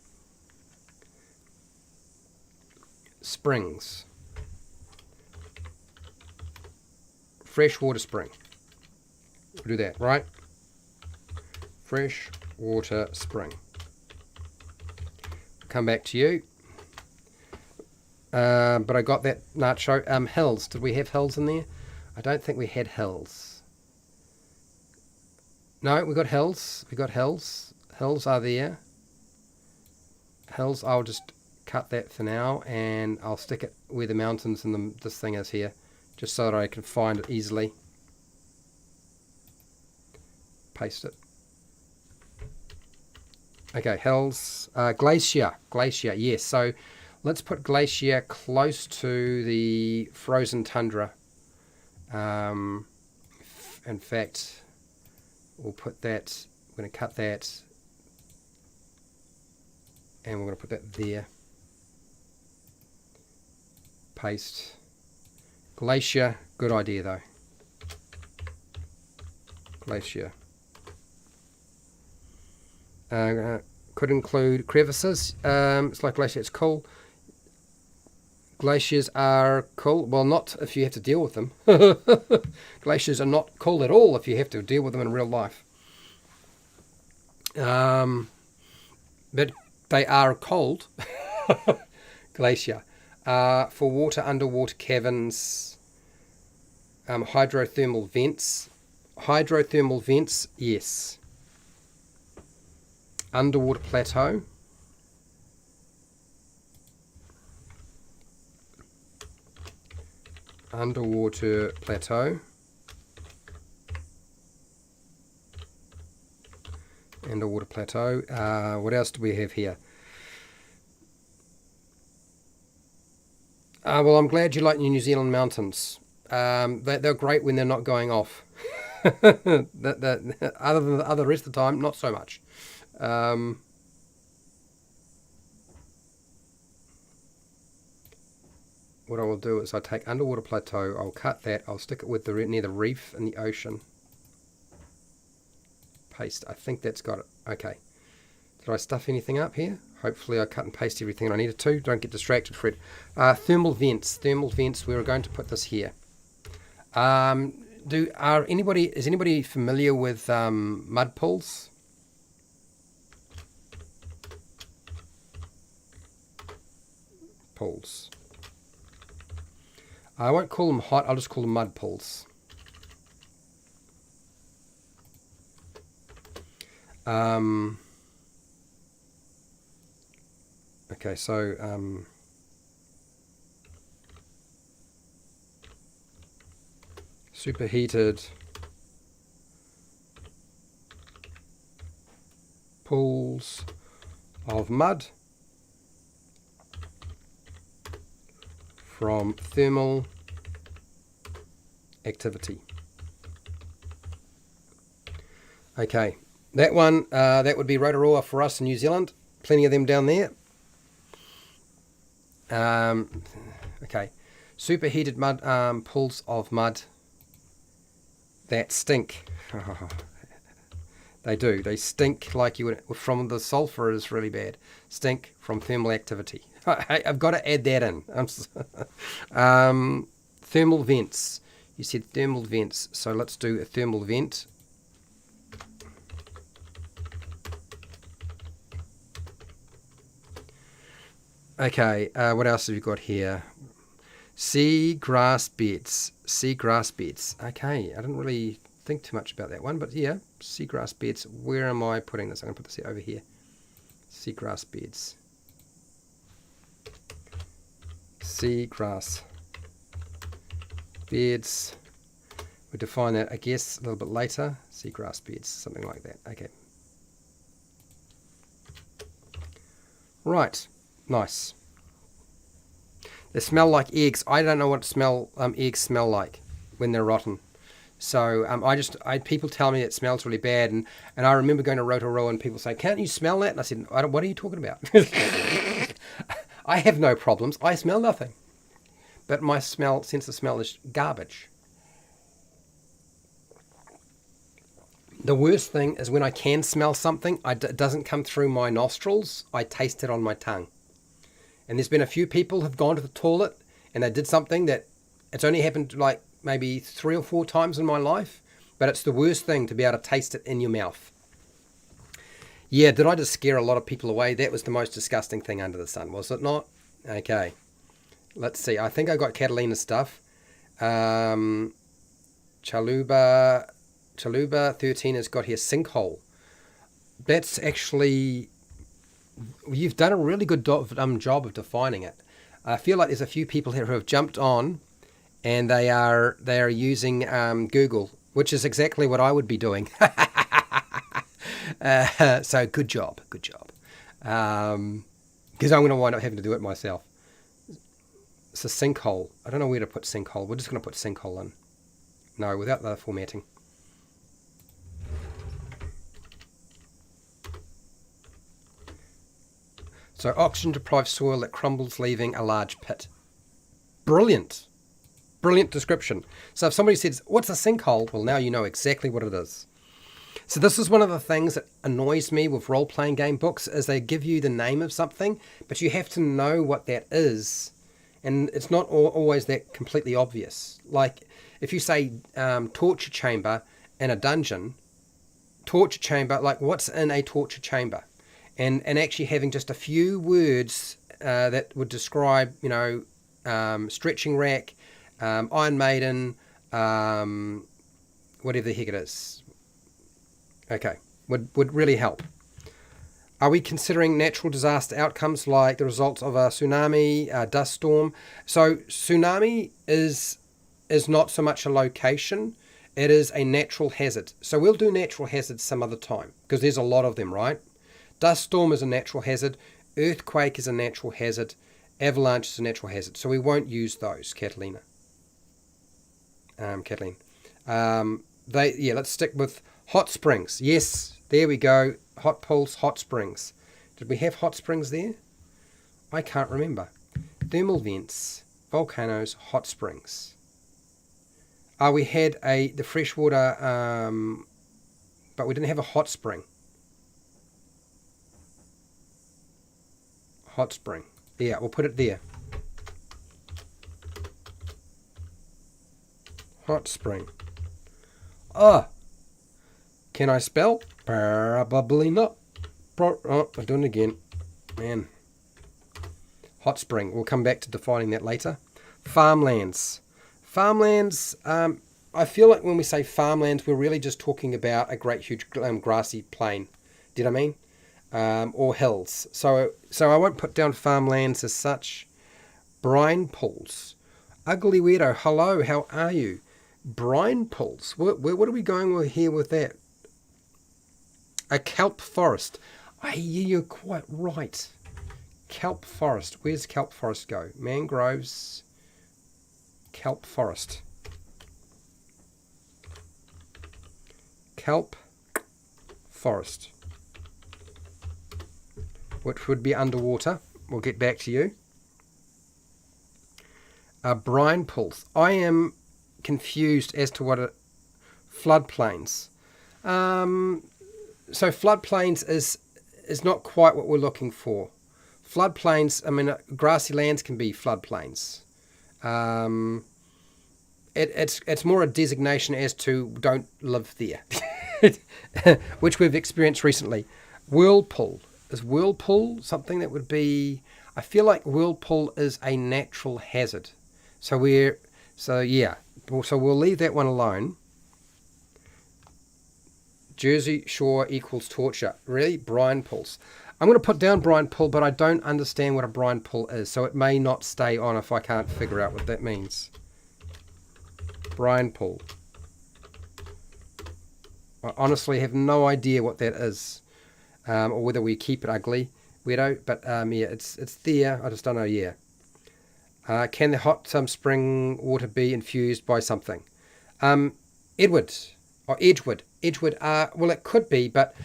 Springs. Freshwater spring. We'll do that, right? Freshwater spring. Come back to you. But I got that nacho. Hills. Did we have hills in there? I don't think we had hills. No, we got hills. We got hills. Hills are there. Hills, I'll just cut that for now and I'll stick it where the mountains and this thing is here, just so that I can find it easily. Paste it. Okay, hills. Glacier, yes. So let's put glacier close to the frozen tundra. In fact, we'll put that, we're going to cut that, and we're going to put that there. Paste. Glacier, good idea though. Glacier. Could include crevices. It's like glacier, it's cool. Glaciers are cool. Well, not if you have to deal with them. Glaciers are not cool at all if you have to deal with them in real life. But they are cold. Glacier. For water, underwater caverns, hydrothermal vents. Hydrothermal vents, yes. Underwater plateau. Underwater plateau. Underwater plateau. What else do we have here? Well, I'm glad you like New Zealand mountains. They're great when they're not going off. Other than the other rest of the time, not so much. What I will do is I take underwater plateau, I'll cut that, I'll stick it with near the reef in the ocean. Paste. I think that's got it. Okay. Did I stuff anything up here? Hopefully I cut and paste everything I needed to. Don't get distracted, Fred. Thermal vents. Thermal vents. We were going to put this here. Is anybody familiar with mud pools? Pools. I won't call them hot. I'll just call them mud pools. Okay, so superheated pools of mud from thermal activity. Okay, that one, that would be Rotorua for us in New Zealand. Plenty of them down there. Okay, superheated mud pools of mud that stink. They do. They stink like you would from the sulfur is really bad. Stink from thermal activity. I've got to add that in. Thermal vents. You said thermal vents, so let's do a thermal vent. Okay, what else have you got here? Seagrass beds. Seagrass beds. Okay, I didn't really think too much about that one, but yeah, seagrass beds. Where am I putting this? I'm going to put this over here. Seagrass beds. Seagrass beds. We define that, I guess, a little bit later. Seagrass beds, something like that. Okay. Right. Nice. They smell like eggs. I don't know what eggs smell like when they're rotten. So people tell me it smells really bad, and I remember going to Rotorua and people say, "Can't you smell that?" And I said, "What are you talking about?" I have no problems. I smell nothing, but my sense of smell is garbage. The worst thing is when I can smell something, it doesn't come through my nostrils. I taste it on my tongue. And there's been a few people who've gone to the toilet and they did something that it's only happened like maybe 3 or 4 times in my life, but it's the worst thing to be able to taste it in your mouth. Yeah, did I just scare a lot of people away? That was the most disgusting thing under the sun, was it not? Okay, let's see. I think I got Catalina's stuff. Chaluba 13 has got here sinkhole. That's actually... You've done a really good job of defining it. I feel like there's a few people here who have jumped on, and they are using Google, which is exactly what I would be doing. So good job. Because I'm going to wind up having to do it myself. It's a sinkhole. I don't know where to put sinkhole. We're just going to put sinkhole in. No, without the formatting. So oxygen-deprived soil that crumbles, leaving a large pit. Brilliant. Brilliant description. So if somebody says, what's a sinkhole? Well, now you know exactly what it is. So this is one of the things that annoys me with role-playing game books, is they give you the name of something, but you have to know what that is And it's not always that completely obvious. Like if you say torture chamber in a dungeon, torture chamber, like what's in a torture chamber? And actually having just a few words that would describe, stretching rack, Iron Maiden, whatever the heck it is. Okay, would really help. Are we considering natural disaster outcomes like the results of a tsunami, a dust storm? So tsunami is not so much a location, it is a natural hazard. So we'll do natural hazards some other time because there's a lot of them, right? Dust storm is a natural hazard, earthquake is a natural hazard, avalanche is a natural hazard. So we won't use those, Kathleen. Let's stick with hot springs. Yes, there we go. Hot pools, hot springs. Did we have hot springs there? I can't remember. Thermal vents, volcanoes, hot springs. We had the freshwater, but we didn't have a hot spring. Hot spring. Yeah, we'll put it there. Hot spring. Can I spell? Probably not. I'm doing it again. Man. Hot spring. We'll come back to defining that later. Farmlands. Farmlands, I feel like when we say farmlands, we're really just talking about a great huge grassy plain. Did I mean? Or hills. So I won't put down farmlands as such. Brine pools. Ugly Weirdo, hello, how are you? Brine pools. What are we going with here with that? A kelp forest. You're quite right. Kelp forest. Where's kelp forest go? Mangroves. Kelp forest. Kelp forest. Which would be underwater. We'll get back to you. Brine pools. I am confused as to what floodplains. So floodplains is not quite what we're looking for. Floodplains, I mean, grassy lands can be floodplains. It's more a designation as to don't live there, which we've experienced recently. Whirlpool. Is whirlpool something that would be... I feel like whirlpool is a natural hazard. So we'll leave that one alone. Jersey Shore equals torture. Really? Brine pools. I'm going to put down brine pool, but I don't understand what a brine pool is, so it may not stay on if I can't figure out what that means. Brine pool. I honestly have no idea what that is, or whether we keep it ugly, weirdo. But it's there. I just don't know. Yeah. Can the hot spring water be infused by something? Edward or Edgewood. Edgewood. Well, it could be, but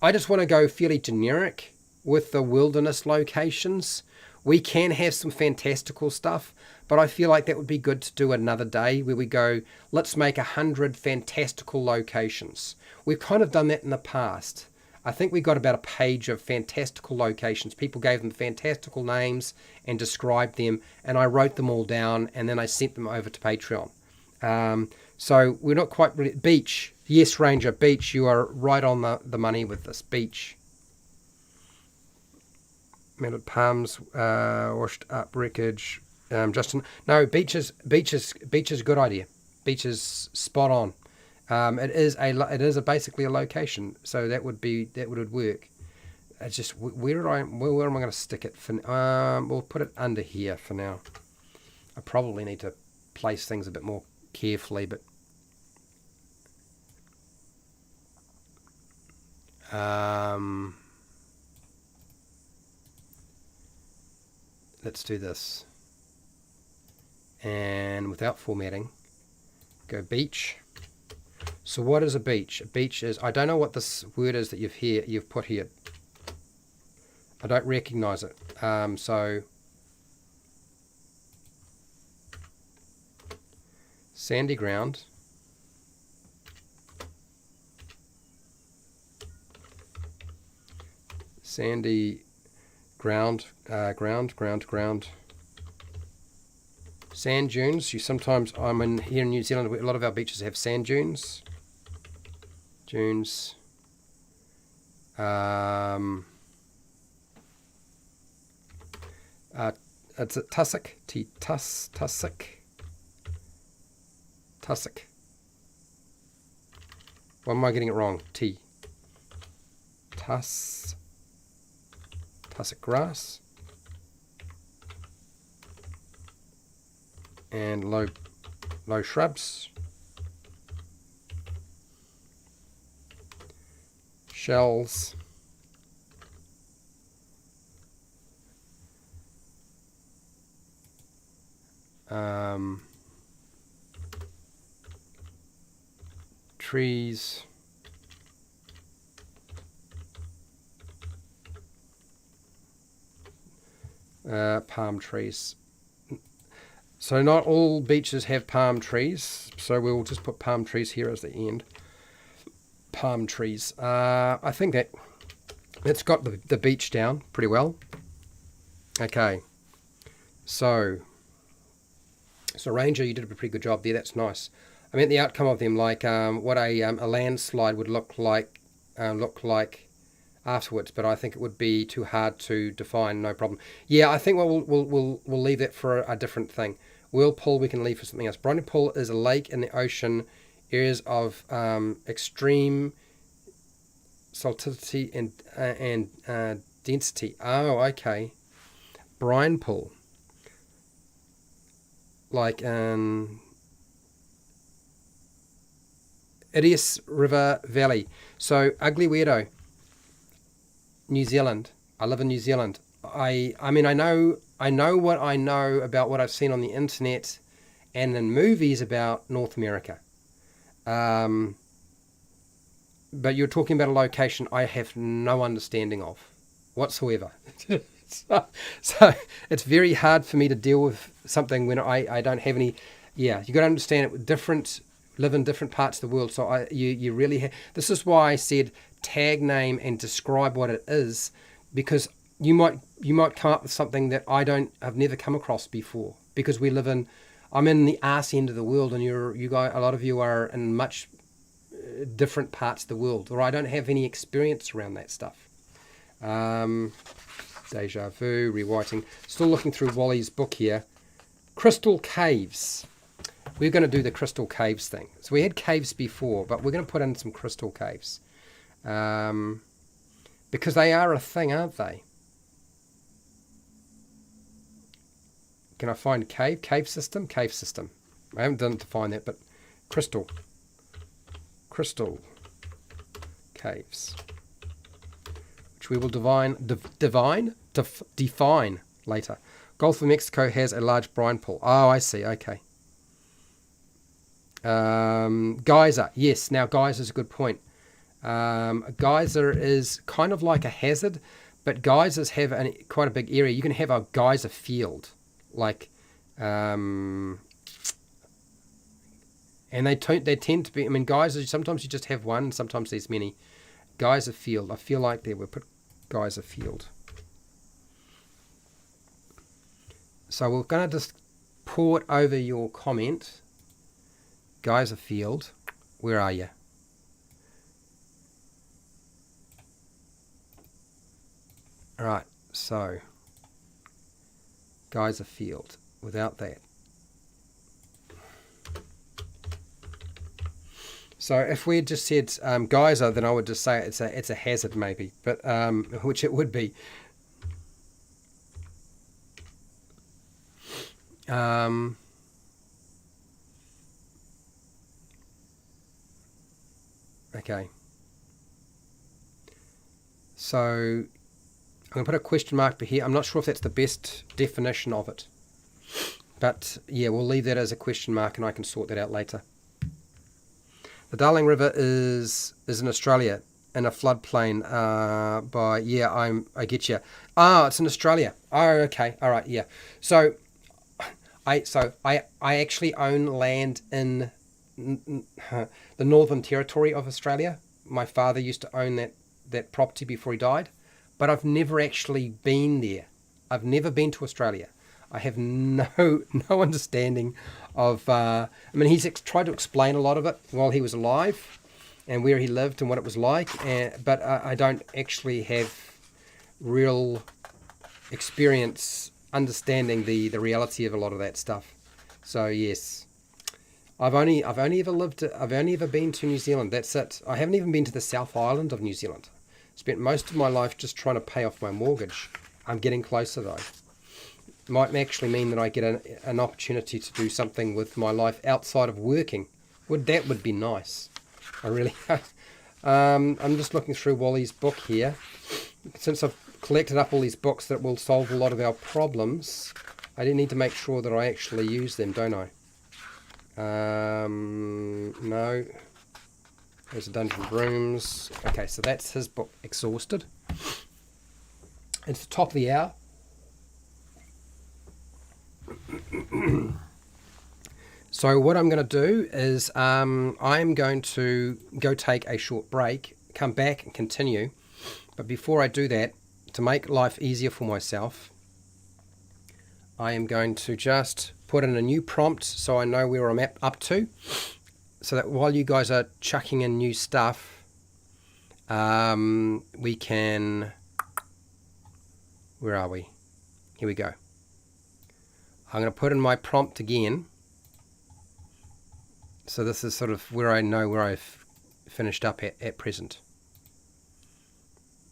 I just want to go fairly generic with the wilderness locations. We can have some fantastical stuff, but I feel like that would be good to do another day where we go, let's make 100 fantastical locations. We've kind of done that in the past. I think we got about a page of fantastical locations. People gave them fantastical names and described them, and I wrote them all down, and then I sent them over to Patreon. So we're not quite really... Beach. Yes, Ranger, beach. You are right on the money with this. Beach. Melted palms, washed up wreckage. Justin, no, beach is a good idea. Beach is spot on. It is basically a location, so that would work. It's just where am I going to stick it for? We'll put it under here for now. I probably need to place things a bit more carefully, but let's do this. And without formatting, go beach. So what is a beach? A beach is, I don't know what this word is that you've put here. I don't recognize it. So sandy ground. Sandy ground. Sand dunes. I'm in here in New Zealand. A lot of our beaches have sand dunes. Dunes. It's a tussock. Tussock. Why am I getting it wrong? Tussock grass. And low shrubs. Shells. Trees. Palm trees. So not all beaches have palm trees, so we'll just put palm trees here as the end. Palm trees. I think that's got the beach down pretty well. Okay. So Ranger, you did a pretty good job there. That's nice. I meant the outcome of them, like what a landslide would look like afterwards, but I think it would be too hard to define. No problem. Yeah, I think we'll leave that for a different thing. Whirlpool we can leave for something else. Briny Pool is a lake in the ocean, areas of extreme salinity and density. Oh, okay. Brine Pool, like Idias River Valley. So Ugly Weirdo, New Zealand. I live in New Zealand. I mean I know what I know about what I've seen on the internet and in movies about North America. But you're talking about a location I have no understanding of whatsoever. So it's very hard for me to deal with something when I don't have any. Yeah, you got to understand it. Live in different parts of the world. So you really have. This is why I said tag name and describe what it is, because you might come up with something that I've never come across before, because I'm in the arse end of the world, and you guys, a lot of you are in much different parts of the world, or I don't have any experience around that stuff. Deja vu, rewriting. Still looking through Wally's book here. Crystal caves. We're going to do the crystal caves thing. So we had caves before, but we're going to put in some crystal caves. Because they are a thing, aren't they? Can I find cave? Cave system? Cave system. I haven't done it to find that, but crystal caves. Which we will define later. Gulf of Mexico has a large brine pool. Oh, I see. Okay. Geyser. Yes, now geyser is a good point. A geyser is kind of like a hazard, but geysers have quite a big area. You can have a geyser field, like, and they tend to be. I mean, geysers. Sometimes you just have one. Sometimes there's many. Geyser field. I feel like there we put geyser field. So we're going to just port over your comment. Geyser field. Where are you? All right, so geyser field without that. So if we had just said geyser, then I would just say it's a hazard maybe, but which it would be. Okay. So I'm going to put a question mark here. I'm not sure if that's the best definition of it. But yeah, we'll leave that as a question mark and I can sort that out later. The Darling River is in Australia in a floodplain I get you. It's in Australia. Oh, okay. All right, yeah. So I actually own land in the Northern Territory of Australia. My father used to own that property before he died, but I've never actually been there. I've never been to Australia. I have no understanding of. I mean, he's tried to explain a lot of it while he was alive, and where he lived and what it was like. But I don't actually have real experience understanding the reality of a lot of that stuff. So yes, I've only ever been to New Zealand. That's it. I haven't even been to the South Island of New Zealand. Spent most of my life just trying to pay off my mortgage. I'm getting closer though. Might actually mean that I get an opportunity to do something with my life outside of working. Would be nice. I really. I'm just looking through Wally's book here. Since I've collected up all these books that will solve a lot of our problems, I do need to make sure that I actually use them, don't I? No. There's a Dungeon Brooms. Okay, so that's his book, Exhausted. It's the top of the hour. So what I'm going to do is I'm going to go take a short break, come back and continue. But before I do that, to make life easier for myself, I am going to just put in a new prompt so I know where I'm up to, so that while you guys are chucking in new stuff, we can... Where are we? Here we go. I'm going to put in my prompt again. So this is sort of where I know where I've finished up at present.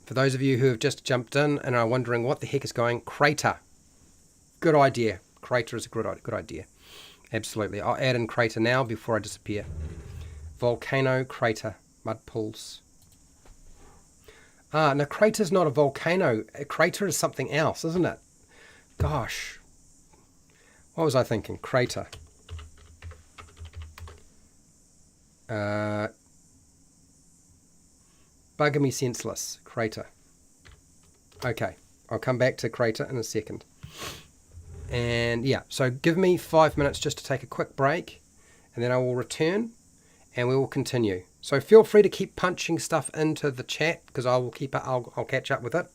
For those of you who have just jumped in and are wondering what the heck is going, crater. Good idea. Crater is a good idea. Absolutely. I'll add in crater now before I disappear. Volcano, crater, mud pools. No, crater's not a volcano. A crater is something else, isn't it? Gosh. What was I thinking? Crater. Bugger me senseless. Crater. Okay. I'll come back to crater in a second. And yeah, so give me 5 minutes just to take a quick break, and then I will return and we will continue. So feel free to keep punching stuff into the chat, because I will keep it. I'll catch up with it.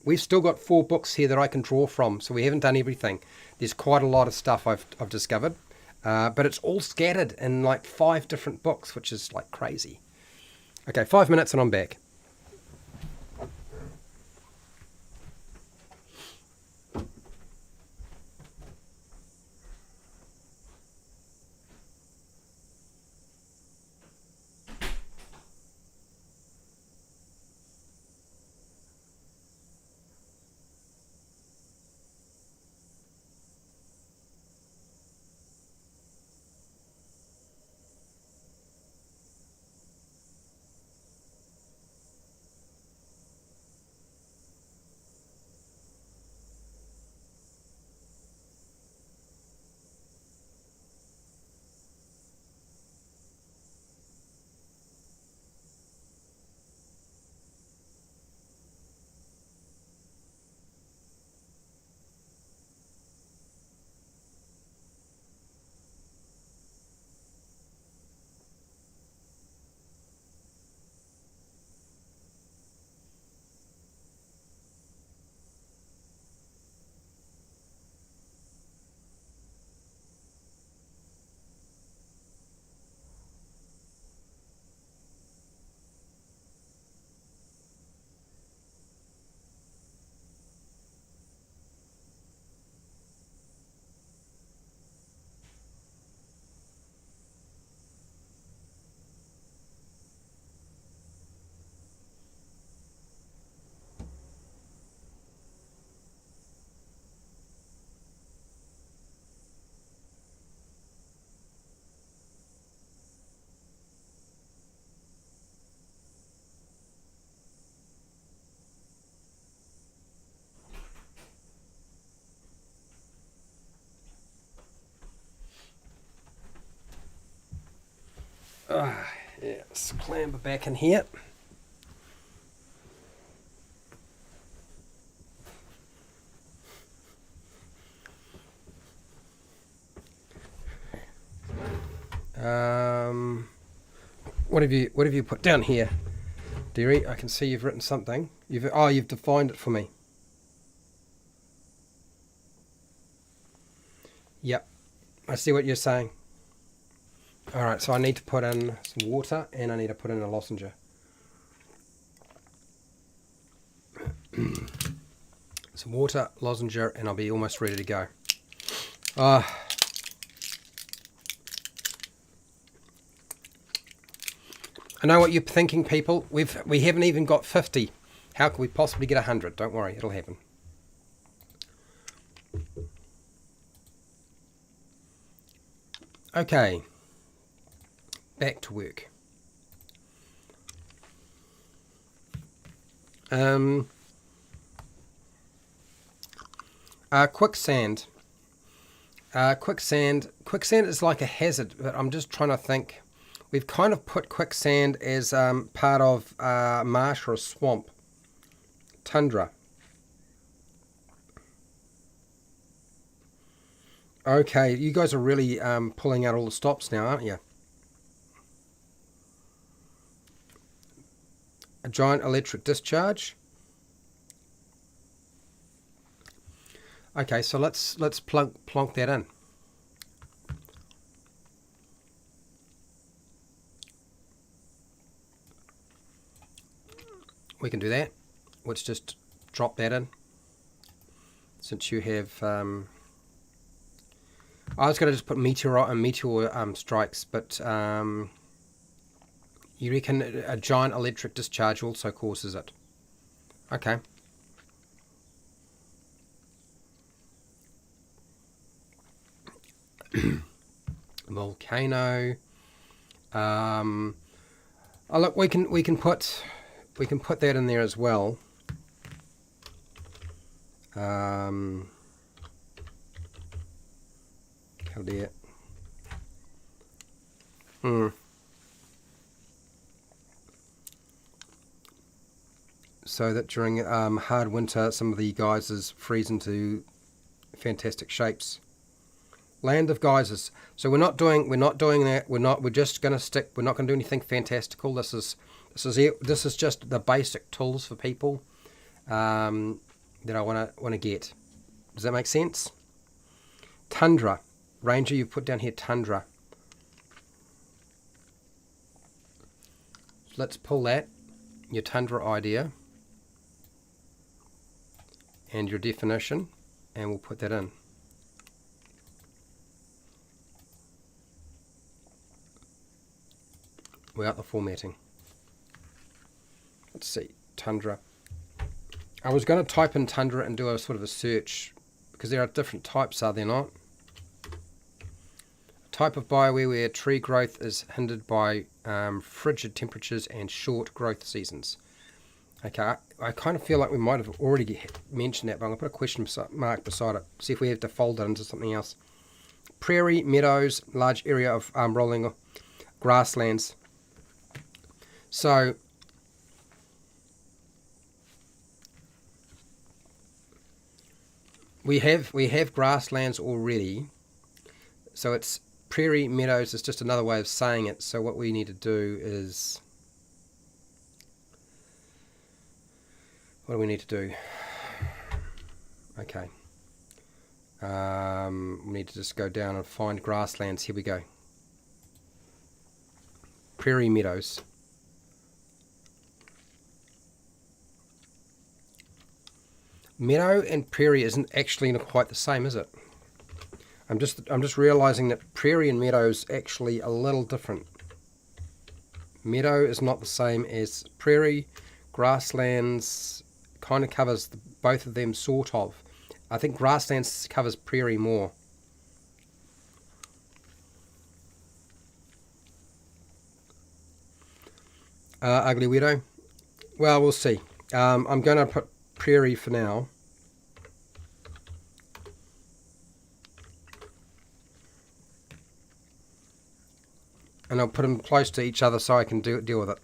We've still got 4 books here that I can draw from, so we haven't done everything. There's quite a lot of stuff I've discovered, but it's all scattered in like 5 different books, which is like crazy. Okay, 5 minutes and I'm back. Yeah, let's clamber back in here. What have you put down here, Derry? I can see you've written something. You've defined it for me. Yep, I see what you're saying. Alright, so I need to put in some water and I need to put in a lozenge. Some water, lozenge, and I'll be almost ready to go. Ah. I know what you're thinking, people. We haven't even got 50. How can we possibly get 100? Don't worry, it'll happen. Okay, back to work. Quicksand. Quicksand is like a hazard, but I'm just trying to think. We've kind of put quicksand as part of marsh or a swamp. Tundra. Okay, you guys are really pulling out all the stops now, aren't you? A giant electric discharge. Okay, so let's plonk that in. We can do that. Let's just drop that in. Since you have, I was going to just put meteor strikes, but you reckon a giant electric discharge also causes it? Okay. Volcano. Oh look, we can put that in there as well. How dear. So that during hard winter, some of the geysers freeze into fantastic shapes. Land of geysers. So we're not doing that. We're just going to stick. We're not going to do anything fantastical. This is just the basic tools for people that I want to get. Does that make sense? Tundra. Ranger, you've put down here tundra. Let's pull that, your tundra idea, and your definition, and we'll put that in. Without the formatting. Let's see, tundra. I was going to type in tundra and do a sort of a search, because there are different types, are there not? A type of bioware where tree growth is hindered by frigid temperatures and short growth seasons. Okay, I kind of feel like we might have already mentioned that, but I'm going to put a question mark beside it, see if we have to fold it into something else. Prairie, meadows, large area of rolling grasslands. So we have grasslands already, so it's prairie meadows is just another way of saying it. So what we need to do is, what do we need to do? Okay, we need to just go down and find grasslands. Here we go. Prairie meadows. Meadow and prairie isn't actually quite the same, is it? I'm just realizing that prairie and meadow is actually a little different. Meadow is not the same as prairie. Grasslands kind of covers both of them, sort of. I think grasslands covers prairie more. Ugly widow. Well, we'll see. I'm going to put prairie for now. And I'll put them close to each other so I can deal with it.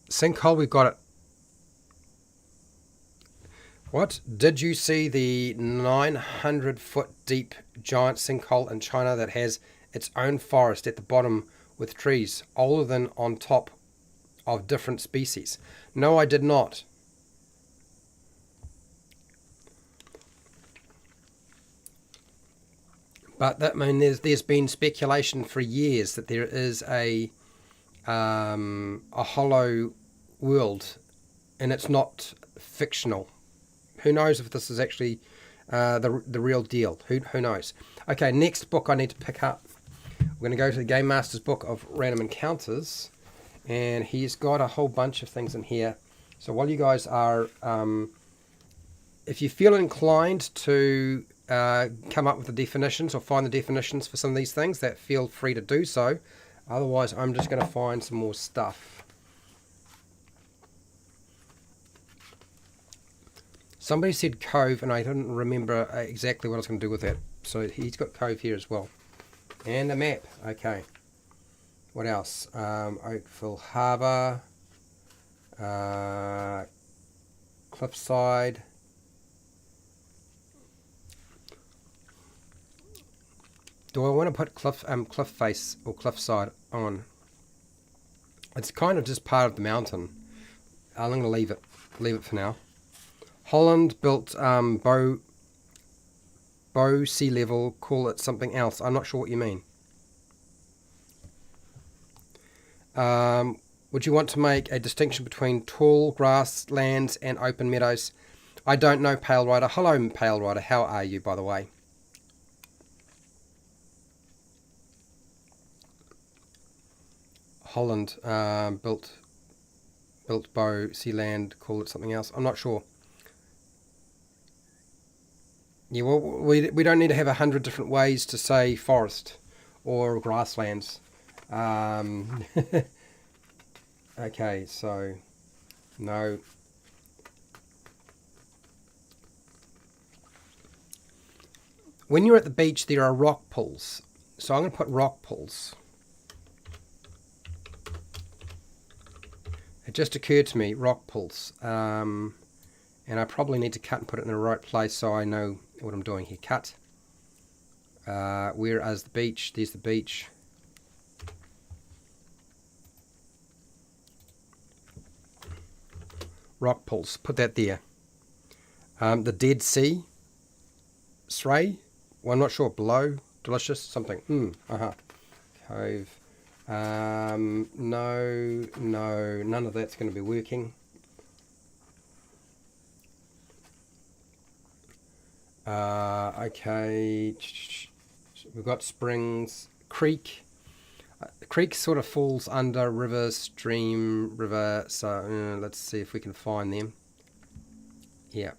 Sinkhole, we've got it. What? Did you see the 900-foot deep giant sinkhole in China that has its own forest at the bottom with trees older than on top of different species? No, I did not. But that, I mean, there's been speculation for years that there is a hollow world, and it's not fictional. Who knows if this is actually the real deal? Who knows? Okay, next book I need to pick up. We're going to go to the Game Master's book of Random Encounters, and he's got a whole bunch of things in here. So while you guys are, if you feel inclined to come up with the definitions or find the definitions for some of these things, that feel free to do so. Otherwise, I'm just going to find some more stuff. Somebody said cove, and I didn't remember exactly what I was going to do with that. So he's got cove here as well. And a map. Okay. What else? Oakville Harbour. Cliffside. Do I want to put cliff face or cliffside on? It's kind of just part of the mountain. I'm going to leave it for now. Holland built bow sea level, call it something else. I'm not sure what you mean. Would you want to make a distinction between tall grasslands and open meadows? I don't know, Pale Rider. Hello, Pale Rider. How are you, by the way? Holland built bow sea land, call it something else. I'm not sure. Yeah, well, we don't need to have 100 different ways to say forest or grasslands. Okay, so no. When you're at the beach, there are rock pools. So I'm going to put rock pools. It just occurred to me, rock pools. And I probably need to cut and put it in the right place so I know what I'm doing here. Cut. Where is the beach? There's the beach. Rock pools. Put that there. The Dead Sea. Sray. Well, I'm not sure. Below. Delicious. Something. Cove. No. None of that's going to be working. Okay, we've got springs, creek. Creek sort of falls under river, stream, river. So let's see if we can find them. Yeah,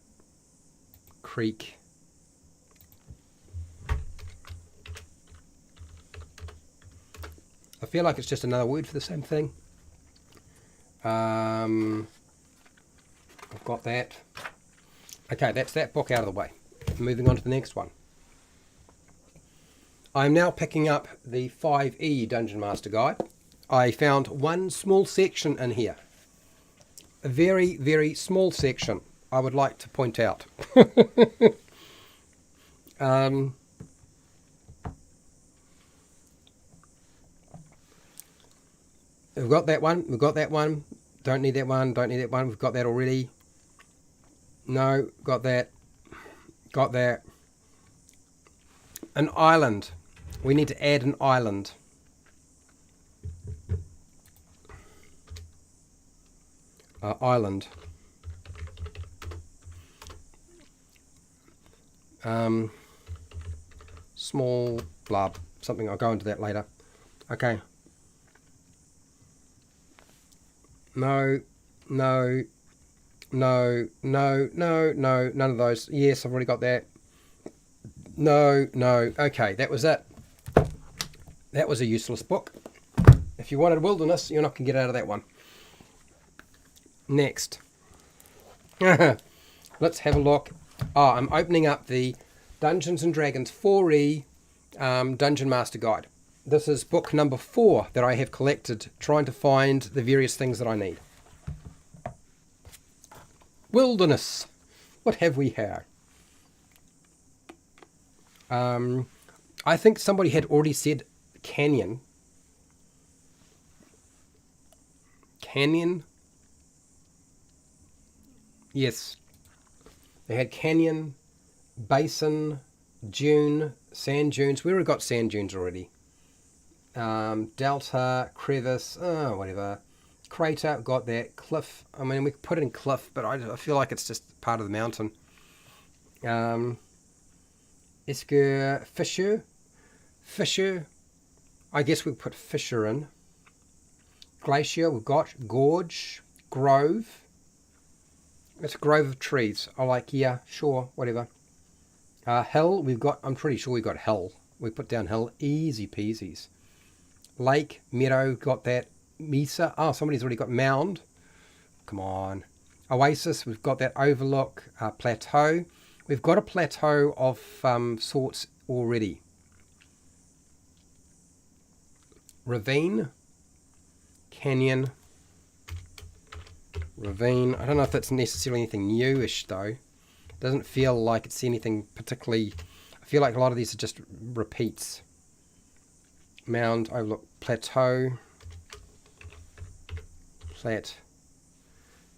creek. I feel like it's just another word for the same thing. I've got that. Okay, that's that book out of the way. Moving on to the next one. I'm now picking up the 5e Dungeon Master Guide. I found one small section in here. A very, very small section, I would like to point out. We've got that one. We've got that one. Don't need that one. Don't need that one. We've got that already. No, got that. Got that. An island. We need to add an island. Island. Small blub. Something, I'll go into that later. Okay. No. None of those. Yes, I've already got that. No. Okay, that was it. That was a useless book. If you wanted wilderness, you're not going to get out of that one. Next. Let's have a look. Oh, I'm opening up the Dungeons & Dragons 4e Dungeon Master Guide. This is book number 4 that I have collected, trying to find the various things that I need. Wilderness. What have we here? I think somebody had already said canyon. Canyon? Yes. They had canyon, basin, dune, Sand dunes. We already got sand dunes already. Delta, crevice, whatever. Crater, got that. Cliff. I mean, we could put in cliff, but I feel like it's just part of the mountain. Esker, fissure. Fissure. I guess we'll put fissure in. Glacier, we've got. Gorge. Grove. It's a grove of trees. I like, yeah, sure, whatever. Hill, we've got, I'm pretty sure we've got hill. We put down hill, easy peasies. Lake, meadow, got that. Mesa, oh, somebody's already got mound. Come on. Oasis, we've got that. Overlook, plateau. We've got a plateau of sorts already. Ravine, canyon, ravine. I don't know if that's necessarily anything newish though. It doesn't feel like it's anything particularly. I feel like a lot of these are just repeats. Mound, overlook, plateau,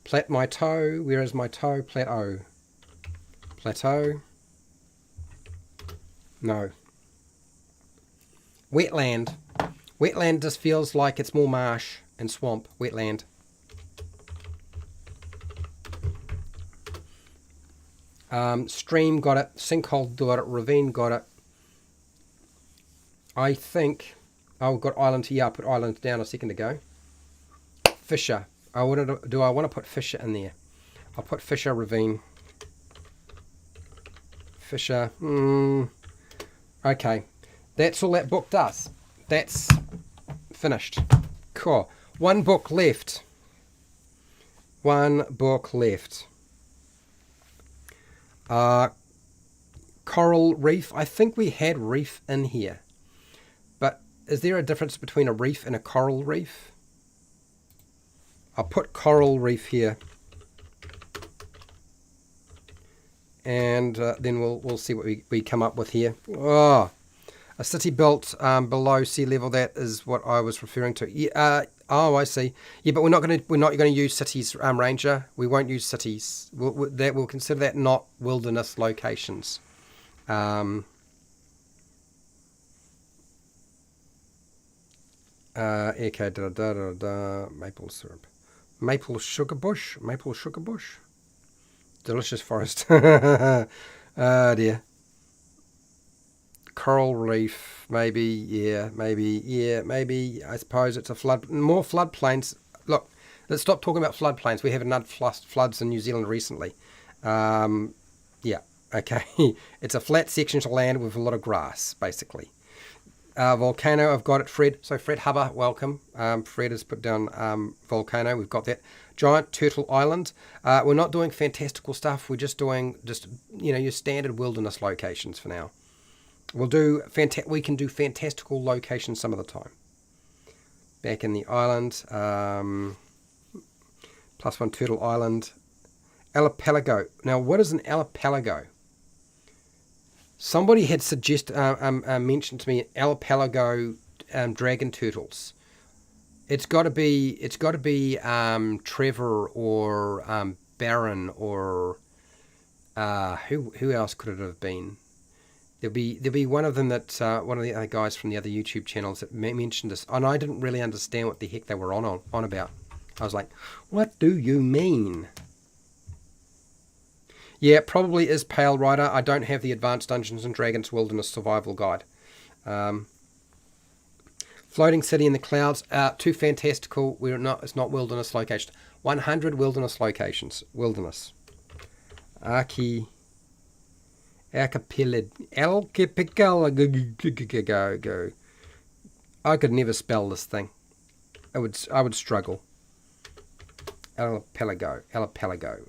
plat my toe. Where is my toe? Plateau. Plateau. No. Wetland. Wetland just feels like it's more marsh and swamp. Wetland. Stream, got it. Sinkhole, got it. Ravine, got it. I think... Oh, we've got island here. I put island down a second ago. Fissure. Do I want to put fissure in there? I'll put fissure, ravine. Fissure. Okay. That's all that book does. That's finished. Cool. One book left. One book left. Coral reef. I think we had reef in here. But is there a difference between a reef and a coral reef? I'll put coral reef here. And then we'll see what we come up with here. Oh, a city built below sea level. That is what I was referring to. Yeah, oh, I see. Yeah, but we're not going to use cities, Ranger. We won't use cities. We'll consider that not wilderness locations. Echo maple syrup, maple sugar bush, delicious forest. Oh dear. Coral reef, maybe, yeah, maybe. I suppose it's a flood. More floodplains. Look, let's stop talking about floodplains. We have enough floods in New Zealand recently. Yeah, okay. It's a flat section of land with a lot of grass, basically. Volcano, I've got it, Fred. So Fred Hubber, welcome. Fred has put down volcano. We've got that. Giant Turtle Island. We're not doing fantastical stuff. We're just doing your standard wilderness locations for now. We'll do we can do fantastical locations some of the time. Back in the island. +1 Turtle Island. Archipelago. Now, what is an archipelago? Somebody had mentioned to me archipelago dragon turtles. It's got to be Trevor or Baron or who else could it have been? There'll be one of them that one of the other guys from the other YouTube channels that mentioned this, and I didn't really understand what the heck they were on about. I was like, what do you mean? Yeah, it probably is Pale Rider. I don't have the Advanced Dungeons and Dragons Wilderness Survival Guide. Floating City in the Clouds. Too fantastical. It's not wilderness location. 100 wilderness locations. Wilderness. Archipelago. I could never spell this thing. I would struggle. Archipelago.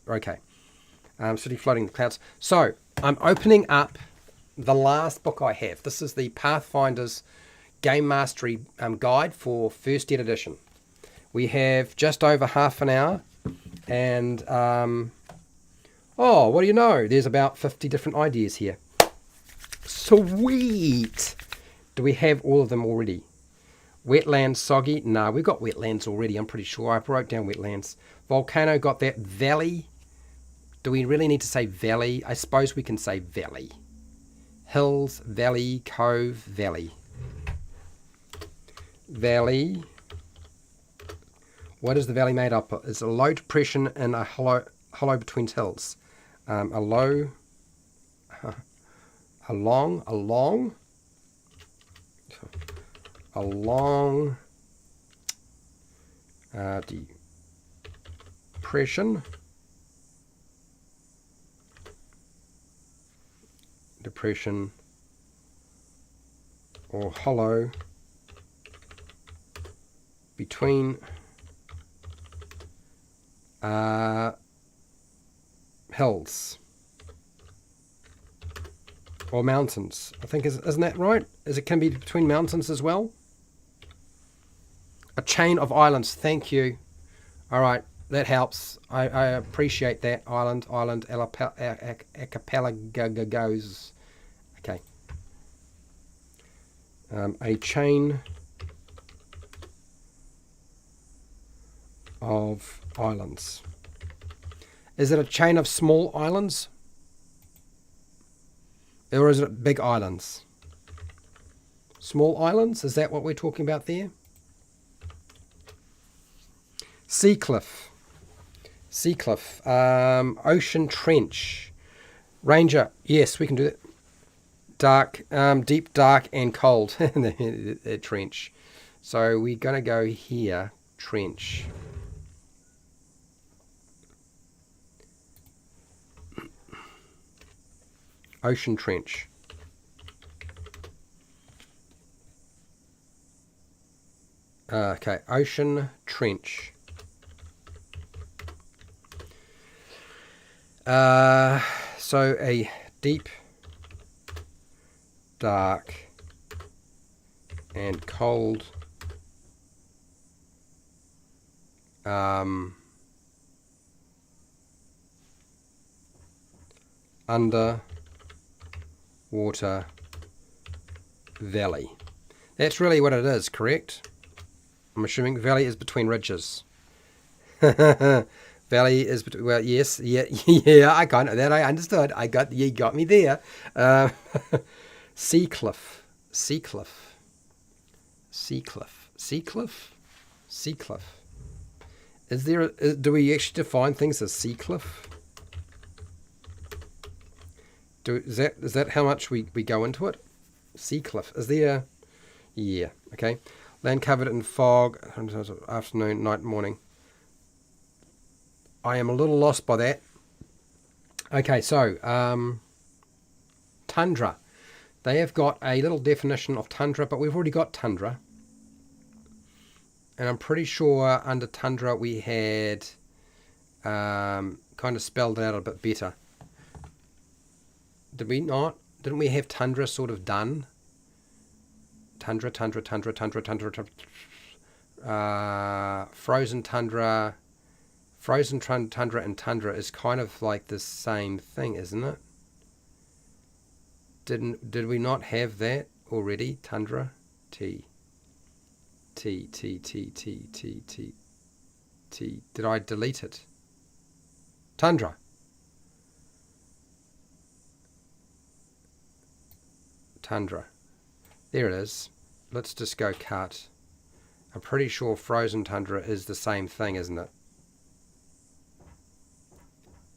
Okay. City Floating in the Clouds. So, I'm opening up the last book I have. This is the Pathfinder's Game Mastery Guide for 1st Ed Edition. We have just over half an hour. And, what do you know? There's about 50 different ideas here. Sweet! Do we have all of them already? Wetlands, soggy? No, we've got wetlands already, I'm pretty sure. I wrote down wetlands. Volcano, got that. Valley. Do we really need to say valley? I suppose we can say valley. hills, valley, cove, valley. Valley. What is the valley made up of? It's a low depression and a hollow between hills. A low, a long depression or hollow between hills or mountains. I think isn't that right? It can be between mountains as well. A chain of islands. Thank you. All right, that helps. I appreciate that. Island, archipelagos. Okay. A chain of islands. Is it a chain of small islands? Or is it big islands? Small islands? Is that what we're talking about there? Sea cliff. Sea cliff. Ocean trench. Ranger. Yes, we can do that. Dark, deep, dark, and cold. The trench. So we're going to go here. Trench. Ocean trench. Okay, ocean trench. So a deep, dark, and cold underwater valley. That's really what it is, correct? I'm assuming valley is between ridges. Valley is between, well, yes, yeah, I kind of, that I understood. You got me there. Sea cliff. Sea cliff. Sea cliff. Sea cliff. Sea cliff. Is there, do we actually define things as sea cliff? Is that how much we go into it? Sea cliff. Is there, yeah, okay. Land covered in fog, afternoon, night, morning. I am a little lost by that. Okay, so, tundra. They have got a little definition of tundra, but we've already got tundra. And I'm pretty sure under tundra we had kind of spelled it out a bit better. Did we not? Didn't we have tundra sort of done? Tundra. Frozen tundra. Frozen tundra and tundra is kind of like the same thing, isn't it? Did we not have that already? Tundra? T. Did I delete it? Tundra. Tundra. There it is. Let's just go cut. I'm pretty sure frozen tundra is the same thing, isn't it?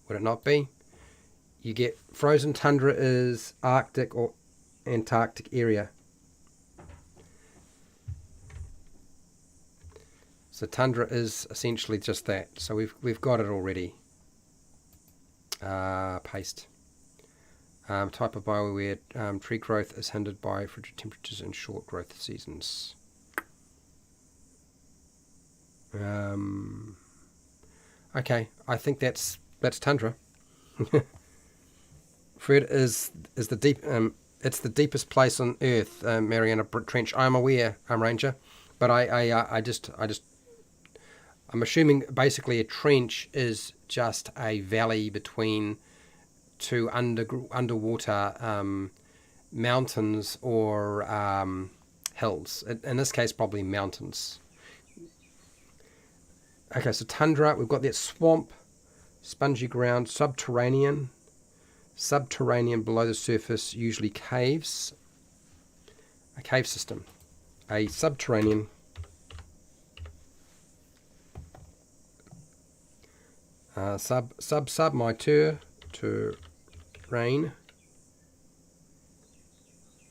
Would it not be? You get frozen tundra is Arctic or Antarctic area. So tundra is essentially just that. So we've got it already. Paste. Type of bioware. Tree growth is hindered by frigid temperatures and short growth seasons. Okay, I think that's tundra. Fred is the deep. It's the deepest place on Earth, Mariana Trench. I'm aware, Ranger, but I'm assuming basically a trench is just a valley between two underwater mountains or hills. In this case, probably mountains. Okay, so tundra, we've got that swamp, spongy ground, subterranean. Subterranean, below the surface, usually caves. A cave system. A subterranean terrain.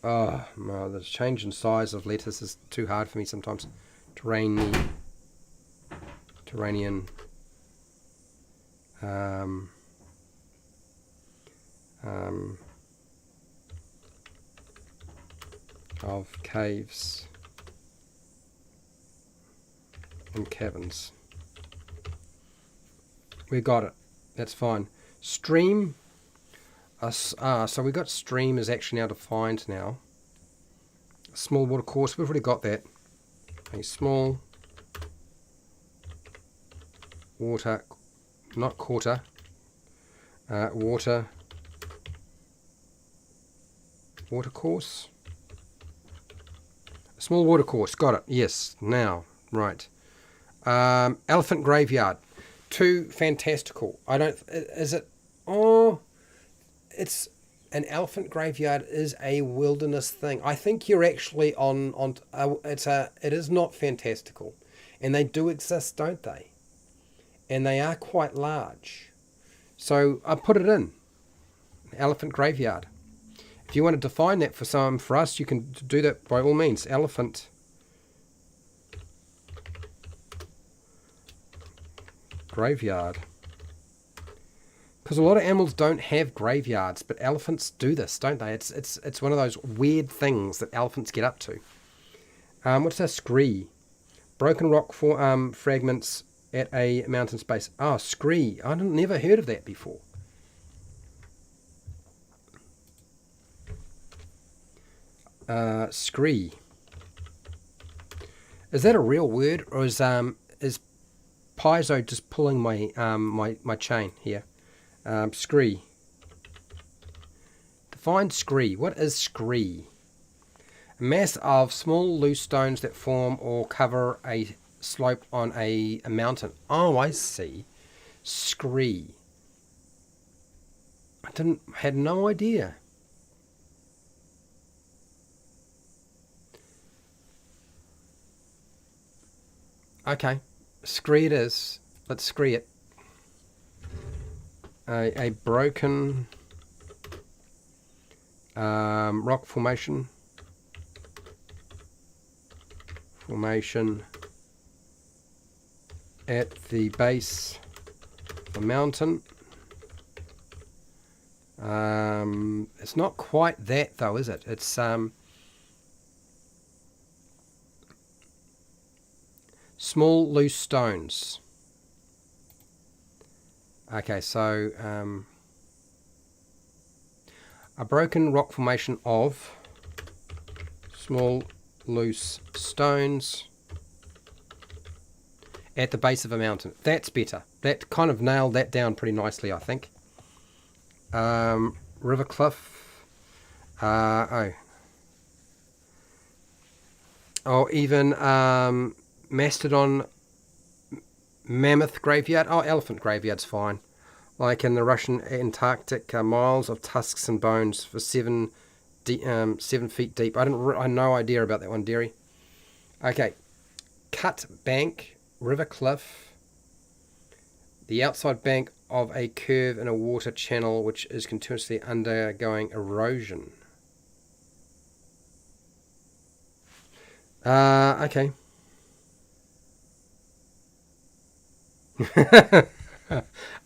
Oh, no, the change in size of letters is too hard for me sometimes. Terranean. Of caves and caverns. We got it. That's fine. Stream. So we got stream is actually now defined now. Small water course. We've already got that. A small water, not quarter. Water course. A small water course. Got it. Yes. Now, right. Elephant graveyard. Too fantastical. I don't. Is it? Oh, it's an elephant graveyard is a wilderness thing. I think you're actually on. It is not fantastical, and they do exist, don't they? And they are quite large. So I put it in. Elephant graveyard. If you want to define that for us, you can do that by all means. Elephant graveyard. Because a lot of animals don't have graveyards, but elephants do this, don't they? It's one of those weird things that elephants get up to. What's a scree? Broken rock fragments at a mountain space. Oh, scree. I've never heard of that before. Scree. Is that a real word, or is Paizo just pulling my my chain here? Scree. Define scree. What is scree? A mass of small loose stones that form or cover a slope on a mountain. Oh, I see. Scree. Had no idea. Okay, scree it is. Let's scree it. A broken rock formation at the base of the mountain. It's not quite that though, is it? It's small loose stones. Okay, so a broken rock formation of small loose stones at the base of a mountain. That's better. That kind of nailed that down pretty nicely, I think. River cliff. Even mastodon, mammoth graveyard. Oh, elephant graveyard's fine. Like in the Russian Antarctic, miles of tusks and bones for 7 feet deep. I had no idea about that one, Derry. Okay, cut bank, river cliff, the outside bank of a curve in a water channel which is continuously undergoing erosion. Okay.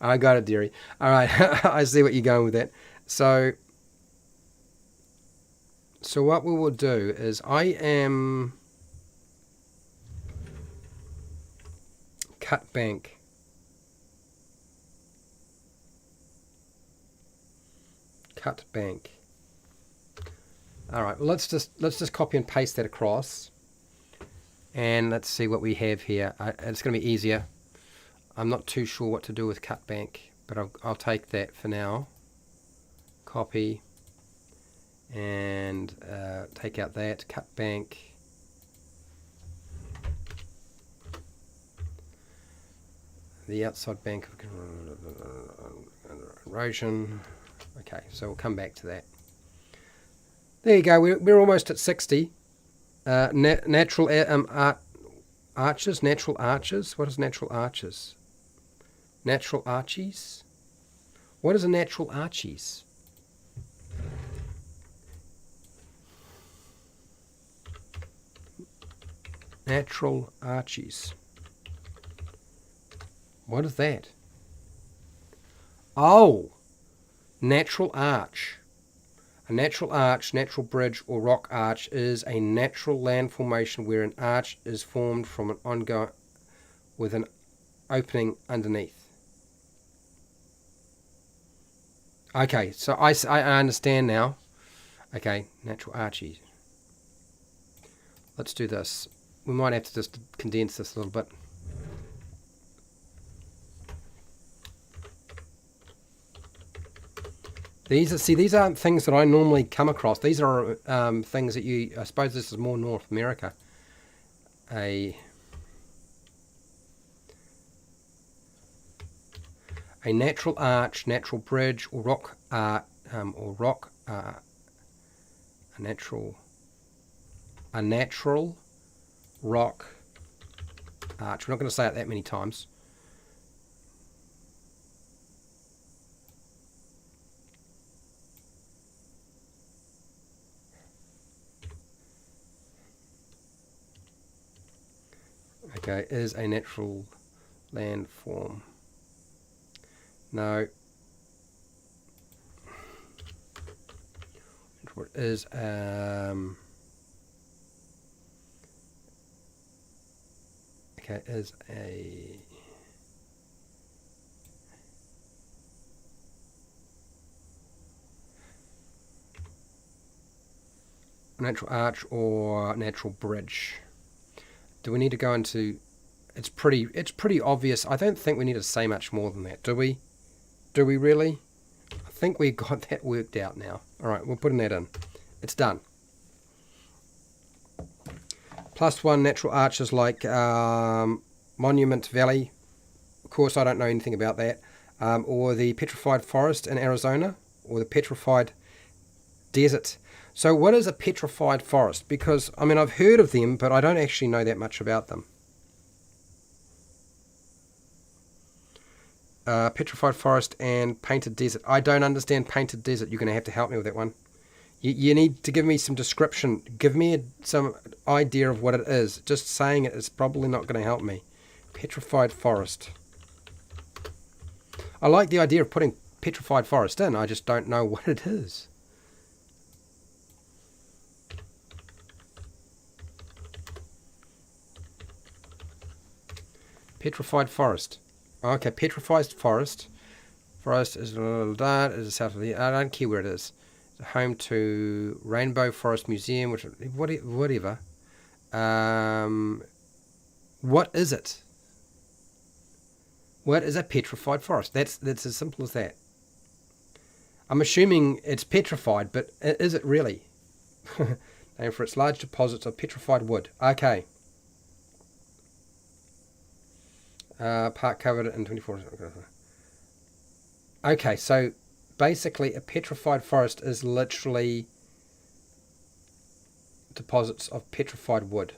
I got it, dearie. All right, I see what you're going with that. So what we will do is I am cut bank. Cut bank. All right, well, let's just copy and paste that across, and let's see what we have here. It's going to be easier. I'm not too sure what to do with cut bank, but I'll take that for now. Copy and take out that cut bank. The outside bank of erosion. Okay, so we'll come back to that. There you go. We're almost at 60. Natural arches. Natural arches. What is natural arches? Natural arches. What is a natural arches? Natural arches. What is that? Oh, natural arch. A natural arch, natural bridge, or rock arch is a natural land formation where an arch is formed from an ongoing with an opening underneath. Okay, so I understand now. Okay, natural arches. Let's do this. We might have to just condense this a little bit. These aren't things that I normally come across. These are things that I suppose this is more North America. A natural arch, natural bridge, or rock a natural rock arch. We're not going to say it that many times. Okay, is a natural landform. No. What is okay, is a natural arch or natural bridge. Do we need to go into? It's pretty obvious. I don't think we need to say much more than that, do we? Do we really? I think we got that worked out now. All right, we're putting that in. It's done. +1 natural arches like Monument Valley. Of course, I don't know anything about that. Or the Petrified Forest in Arizona, or the Petrified Desert. So what is a petrified forest? Because, I mean, I've heard of them, but I don't actually know that much about them. Petrified forest and painted desert. I don't understand painted desert. You're going to have to help me with that one. You need to give me some description. Give me some idea of what it is. Just saying it is probably not going to help me. Petrified forest. I like the idea of putting petrified forest in. I just don't know what it is. Petrified forest. Okay, petrified forest. Forest is south of the. I don't care where it is. It's home to Rainbow Forest Museum, which whatever. What is it? What is a petrified forest? That's as simple as that. I'm assuming it's petrified, but is it really? Named for its large deposits of petrified wood. Okay. Part covered in 24. Okay, so basically a petrified forest is literally deposits of petrified wood.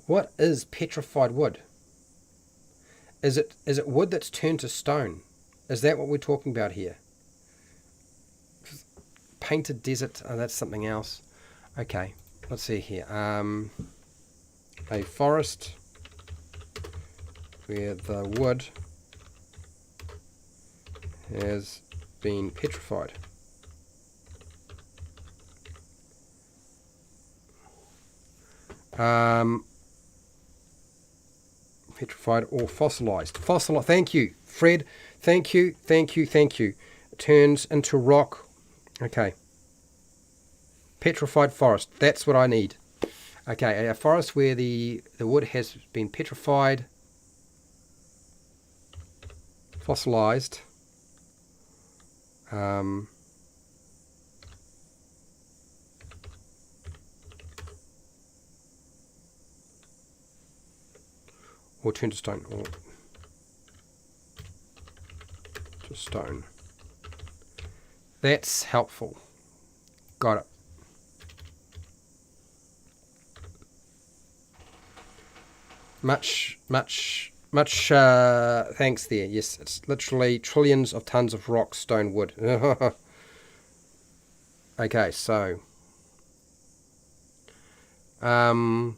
What is petrified wood? Is it wood that's turned to stone? Is that what we're talking about here? Painted desert, oh, that's something else. Okay, let's see here. A forest where the wood has been petrified. Petrified or fossilized. Thank you, Fred. Thank you. It turns into rock. Okay. Petrified forest. That's what I need. Okay, a forest where the wood has been petrified, fossilized, or turned to stone, or to stone. That's helpful. Got it. Much thanks there. Yes, it's literally trillions of tons of rock, stone, wood. Okay, so yeah,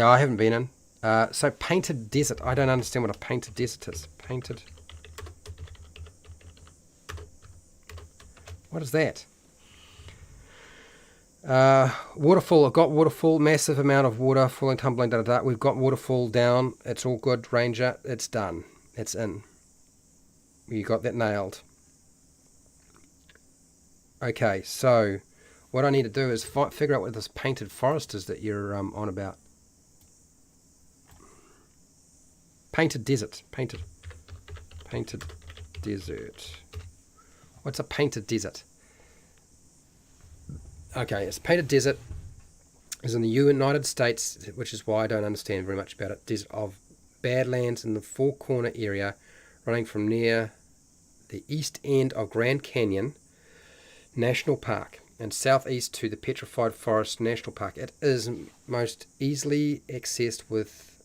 I haven't been in. So painted desert. I don't understand what a painted desert is. Painted. What is that? Waterfall. I've got waterfall. Massive amount of water falling, tumbling, da da da. We've got waterfall down. It's all good, Ranger. It's done. It's in. You got that nailed. Okay, so what I need to do is figure out what this painted forest is that you're on about. Painted desert. Painted desert. What's a painted desert? Okay, it's painted desert is in the United States, which is why I don't understand very much about it. Desert of Badlands in the Four Corner area, running from near the east end of Grand Canyon National Park and southeast to the Petrified Forest National Park. It is most easily accessed with...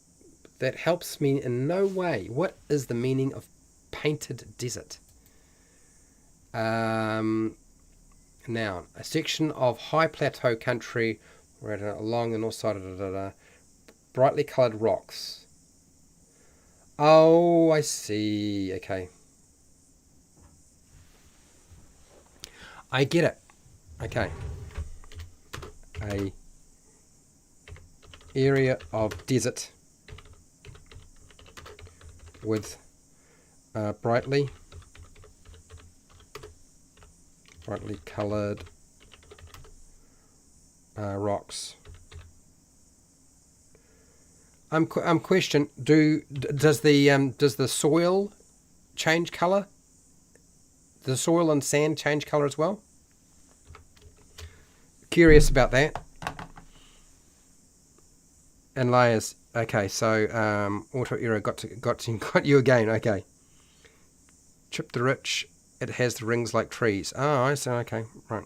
That helps me in no way. What is the meaning of painted desert? Now, a section of high plateau country along the north side of brightly coloured rocks. Oh, I see. Okay. I get it. Okay. A area of desert with brightly coloured rocks. Question: does the soil change colour? The soil and sand change colour as well? Curious about that. And layers. Okay, so auto error got you again. Okay. Chip the rich. It has the rings like trees. Oh, I see. Okay, right.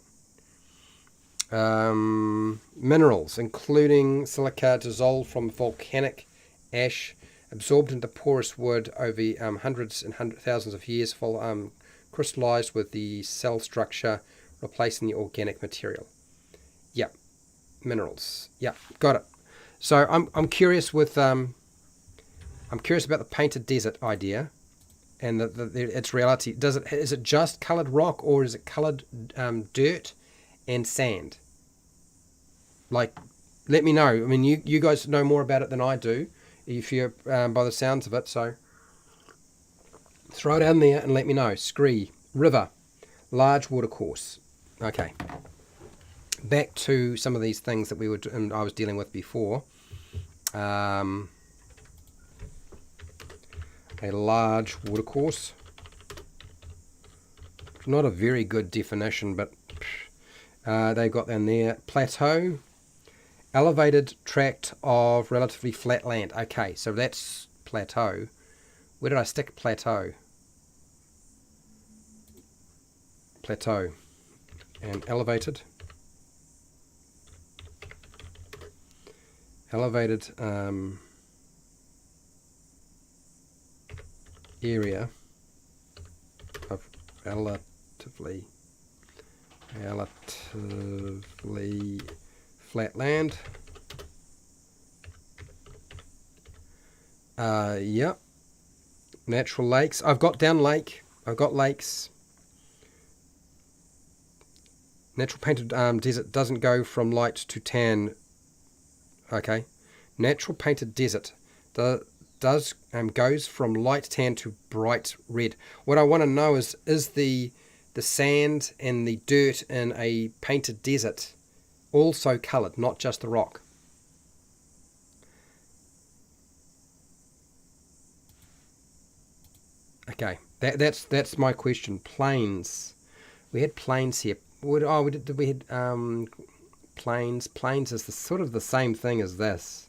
Minerals, including silica dissolved from volcanic ash, absorbed into porous wood over hundreds and thousands of years, crystallized with the cell structure, replacing the organic material. Yep, minerals. Yep, got it. So I'm curious with I'm curious about the painted desert idea. And its reality. Is it just coloured rock, or is it coloured dirt and sand? Like, let me know. I mean, you guys know more about it than I do, if you're by the sounds of it. So throw it down there and let me know. Scree river, large watercourse. Okay. Back to some of these things that I was dealing with before. A large watercourse. Not a very good definition, but they got down there. Plateau, elevated tract of relatively flat land. Okay, so that's plateau. Where did I stick plateau? Plateau. And elevated. Elevated area of relatively flat land. Yep. Natural lakes. I've got lakes. Natural painted desert doesn't go from light to tan. Okay. Natural painted desert goes from light tan to bright red. What I want to know is the sand and the dirt in a painted desert also coloured, not just the rock? Okay, that's my question. Plains. We had plains here. We had plains. Plains is sort of the same thing as this.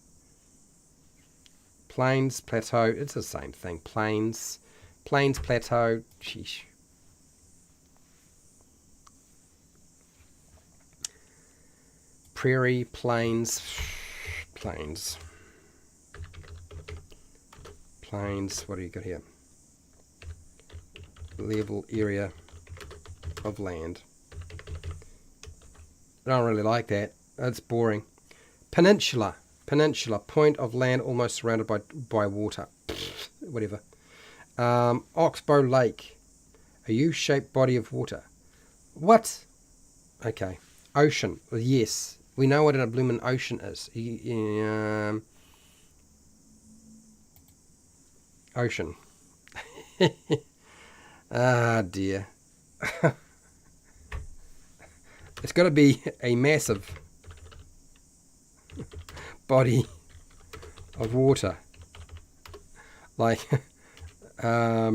Plains, plateau, it's the same thing. Plains, plateau, sheesh. prairie, plains, plains, plains. What do you got here? Level area of land. I don't really like that. It's boring. Peninsula. Peninsula. Point of land almost surrounded by water. Whatever. Oxbow Lake. A U-shaped body of water. What? Okay. Ocean. Yes. We know what a bloomin' ocean is. Ocean. Ah, dear. It's got to be a massive body of water. Like, a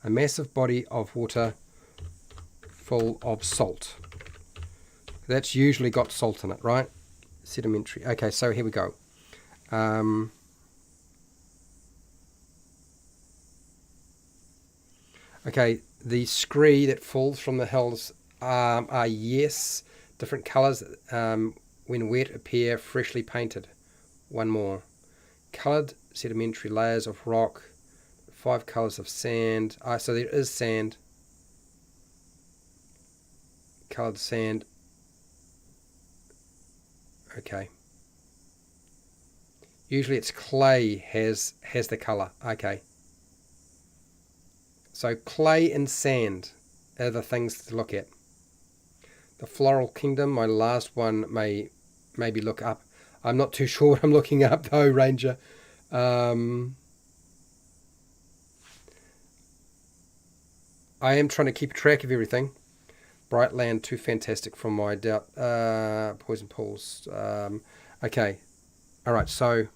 massive body of water full of salt. That's usually got salt in it, right? Sedimentary. Okay, so here we go. Okay, the scree that falls from the hills are, yes, different colours. When wet, appear freshly painted. One more. Coloured sedimentary layers of rock. 5 colours of sand. So there is sand. Coloured sand. Okay. Usually it's clay has the colour. Okay. So clay and sand are the things to look at. The Floral Kingdom, my last one, maybe look up. I'm not too sure what I'm looking up though, Ranger. I am trying to keep track of everything. Bright Land, too fantastic for my doubt. Poison Pools. Okay. Alright, so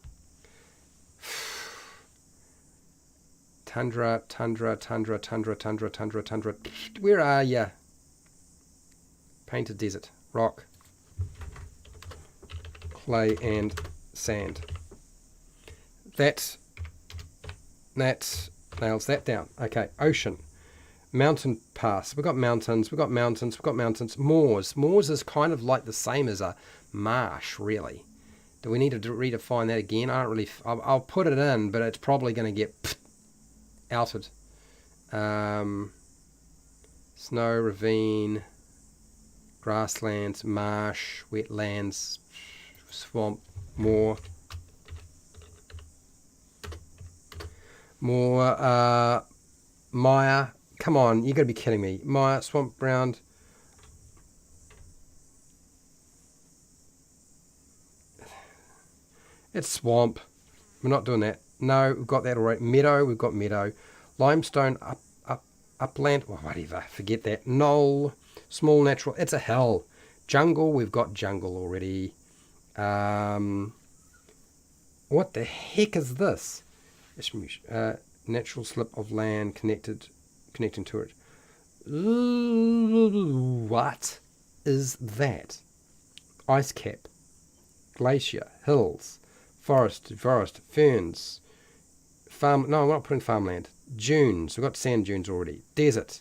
Tundra. Where are ya? Painted desert. Rock. Clay and sand. That nails that down. Okay, ocean. Mountain pass. We've got mountains. Moors. Moors is kind of like the same as a marsh, really. Do we need to redefine that again? I don't really... I'll put it in, but it's probably going to get outed. Snow, ravine, grasslands, marsh, wetlands, swamp, moor. Mire. Come on, you got to be kidding me. Mire, swamp ground. It's swamp. We're not doing that. No, we've got that already. Meadow, we've got meadow. Limestone, upland, well, whatever, forget that. Knoll, small natural, it's a hill. Jungle, we've got jungle already. What the heck is this? Natural slip of land connecting to it. What is that? Ice cap, glacier, hills, forest, ferns, farm. No, I'm not putting farmland. Dunes. We've got sand dunes already. Desert.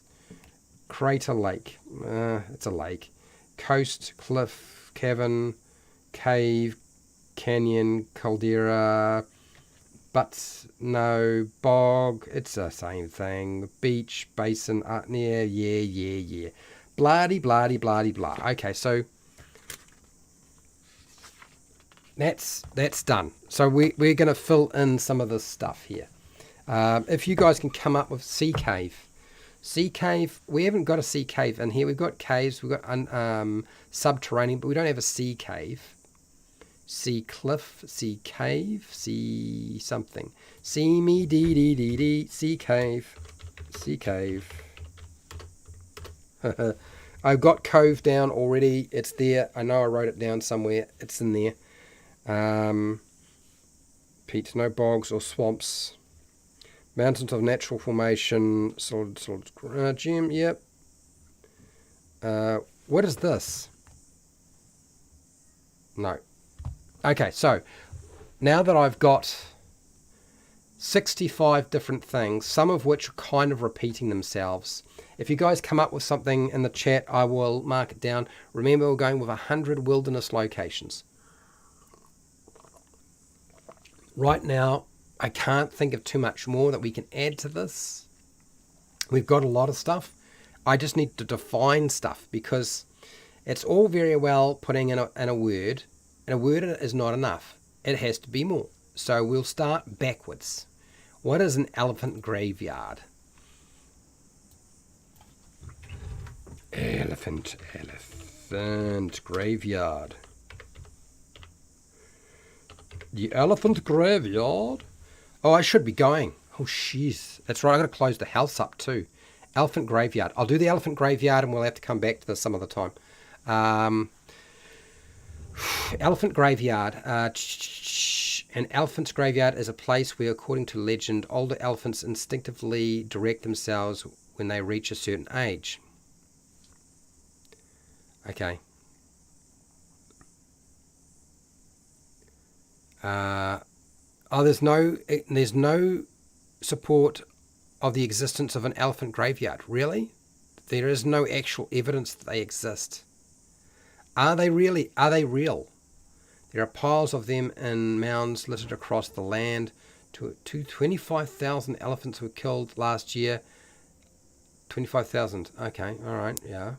Crater lake. It's a lake. Coast, cliff, cavern, cave, canyon, caldera. But no, bog. It's the same thing. Beach, basin. Yeah. Blah-de, blah-de, blah-de, blah. Okay, so that's done. So we're going to fill in some of this stuff here. If you guys can come up with sea cave. Sea cave, we haven't got a sea cave in here. We've got caves, we've got subterranean, but we don't have a sea cave. Sea cliff, sea cave, sea something. See me dee dee dee dee, sea cave. Sea cave. I've got cove down already. It's there. I know I wrote it down somewhere. It's in there. Peat, no bogs or swamps. Mountains of natural formation, solid gem, yep. What is this? No. Okay, so now that I've got 65 different things, some of which are kind of repeating themselves. If you guys come up with something in the chat, I will mark it down. Remember, we're going with 100 wilderness locations. Right now, I can't think of too much more that we can add to this. We've got a lot of stuff. I just need to define stuff, because it's all very well putting in a word, and a word is not enough. It has to be more. So we'll start backwards. What is an elephant graveyard? Elephant graveyard. The elephant graveyard? Oh, I should be going. Oh, jeez. That's right, I've got to close the house up too. Elephant graveyard. I'll do the elephant graveyard and we'll have to come back to this some other time. Elephant graveyard. An elephant's graveyard is a place where, according to legend, older elephants instinctively direct themselves when they reach a certain age. Okay. There's no support of the existence of an elephant graveyard. Really? There is no actual evidence that they exist. Are they really? Are they real? There are piles of them in mounds littered across the land. 25,000 elephants were killed last year. 25,000. Okay, all right, yeah.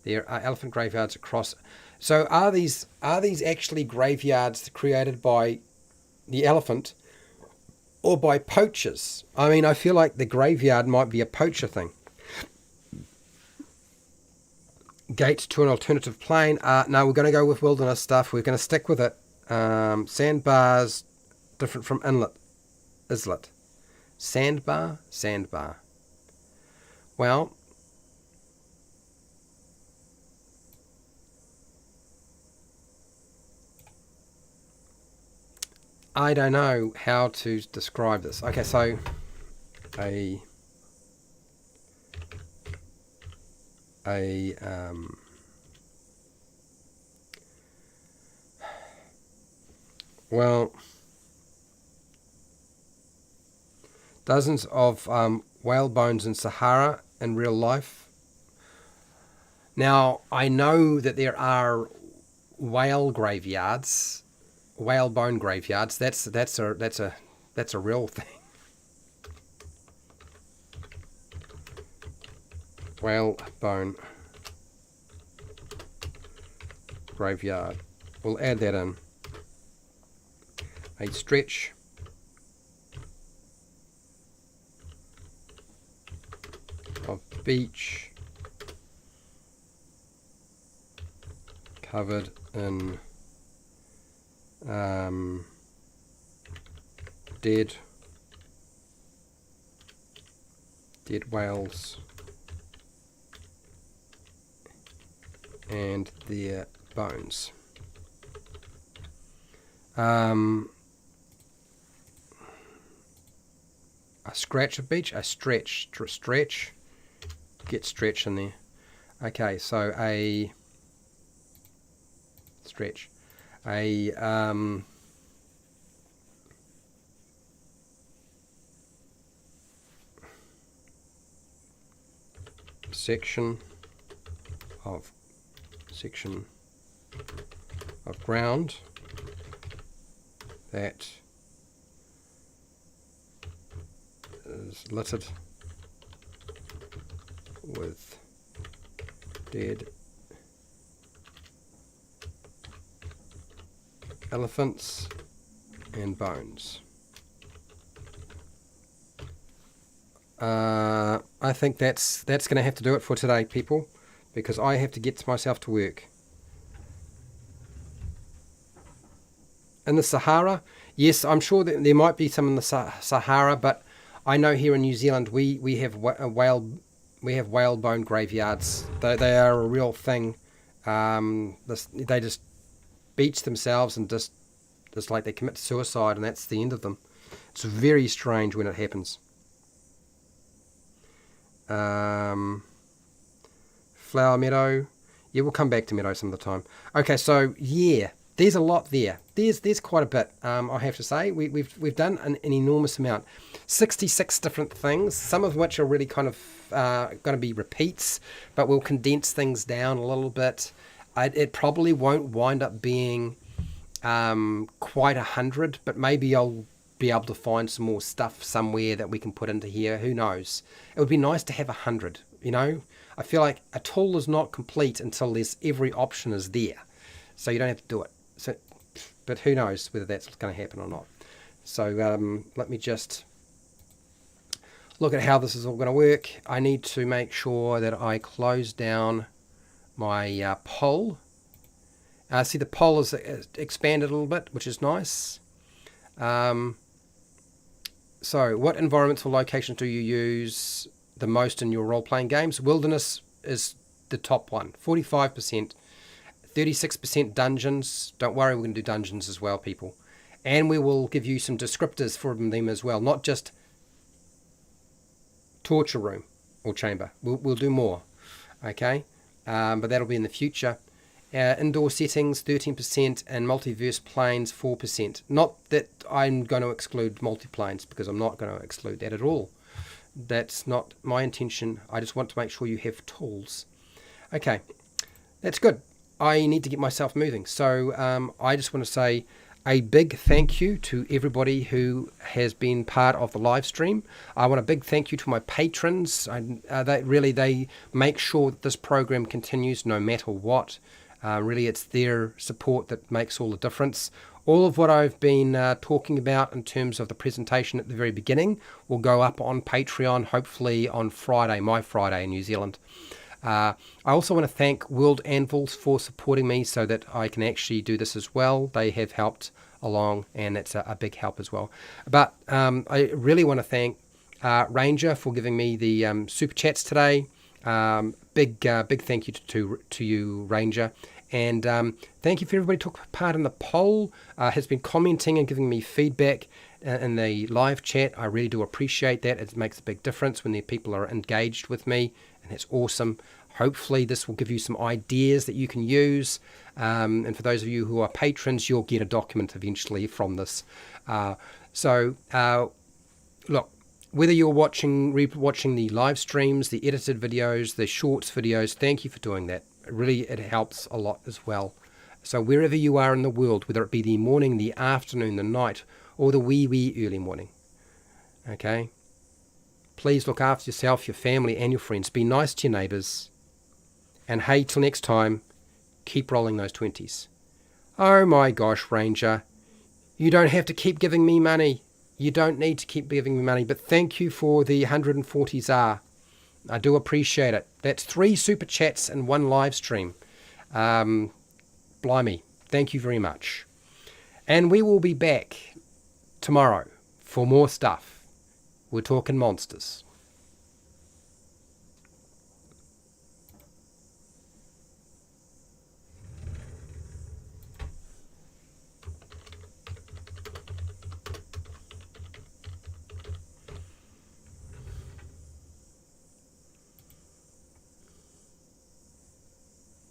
There are elephant graveyards across. So are these actually graveyards created by the elephant or by poachers? I mean, I feel like the graveyard might be a poacher thing. Gates to an alternative plane. No, we're going to go with wilderness stuff. We're going to stick with it. Sandbars, different from islet. Sandbar. Well, I don't know how to describe this. Okay, so well, dozens of whale bones in Sahara in real life. Now, I know that there are whale graveyards, whale bone graveyards. That's a real thing. Whale bone graveyard. We'll add that in. A stretch of beach covered in dead whales and their bones. A scratch of beach, a stretch, get stretch in there. Okay, so a stretch, a section of ground that is littered with dead elephants and bones. I think that's going to have to do it for today, people, because I have to get myself to work. In the Sahara, yes, I'm sure that there might be some in the Sahara, but I know here in New Zealand we have whale bone graveyards. They are a real thing. They just beach themselves and just like they commit suicide, and that's the end of them. It's very strange when it happens. Flower meadow. Yeah, we'll come back to meadow some of the time. Okay, so yeah, there's a lot there. There's quite a bit. I have to say we've done an enormous amount, 66 different things. Some of which are really kind of going to be repeats, but we'll condense things down a little bit. It probably won't wind up being quite 100, but maybe I'll be able to find some more stuff somewhere that we can put into here. Who knows? It would be nice to have 100. You know, I feel like a tool is not complete until there's every option is there, so you don't have to do it. So, but who knows whether that's going to happen or not. So let me just look at how this is all going to work. I need to make sure that I close down my poll. See, the poll is expanded a little bit, which is nice. So what environments or locations do you use the most in your role-playing games? Wilderness is the top one, 45%. 36% dungeons. Don't worry, we're going to do dungeons as well, people. And we will give you some descriptors for them as well, not just torture room or chamber. We'll do more, okay? But that'll be in the future. Indoor settings, 13%, and multiverse planes, 4%. Not that I'm going to exclude multiplanes, because I'm not going to exclude that at all. That's not my intention. I just want to make sure you have tools. Okay, that's good. I need to get myself moving. So I just want to say a big thank you to everybody who has been part of the live stream. I want a big thank you to my patrons. They make sure that this program continues no matter what. Really, it's their support that makes all the difference. All of what I've been talking about in terms of the presentation at the very beginning will go up on Patreon, hopefully on Friday, my Friday in New Zealand. I also want to thank World Anvils for supporting me so that I can actually do this as well. They have helped along, and it's a big help as well. But I really want to thank Ranger for giving me the super chats today. Big thank you to you, Ranger. And thank you for everybody who took part in the poll, has been commenting and giving me feedback in the live chat. I really do appreciate that. It makes a big difference when the people are engaged with me, and that's awesome. Hopefully this will give you some ideas that you can use. And for those of you who are patrons, you'll get a document eventually from this. Look, whether you're rewatching the live streams, the edited videos, the shorts videos, thank you for doing that. Really, it helps a lot as well. So wherever you are in the world, whether it be the morning, the afternoon, the night, or the wee early morning, okay? Please look after yourself, your family, and your friends. Be nice to your neighbours. And hey, till next time, keep rolling those 20s. Oh my gosh, Ranger. You don't have to keep giving me money. You don't need to keep giving me money, but thank you for the 140s. I do appreciate it. That's 3 super chats and 1 live stream. Blimey. Thank you very much. And we will be back tomorrow for more stuff. We're talking monsters.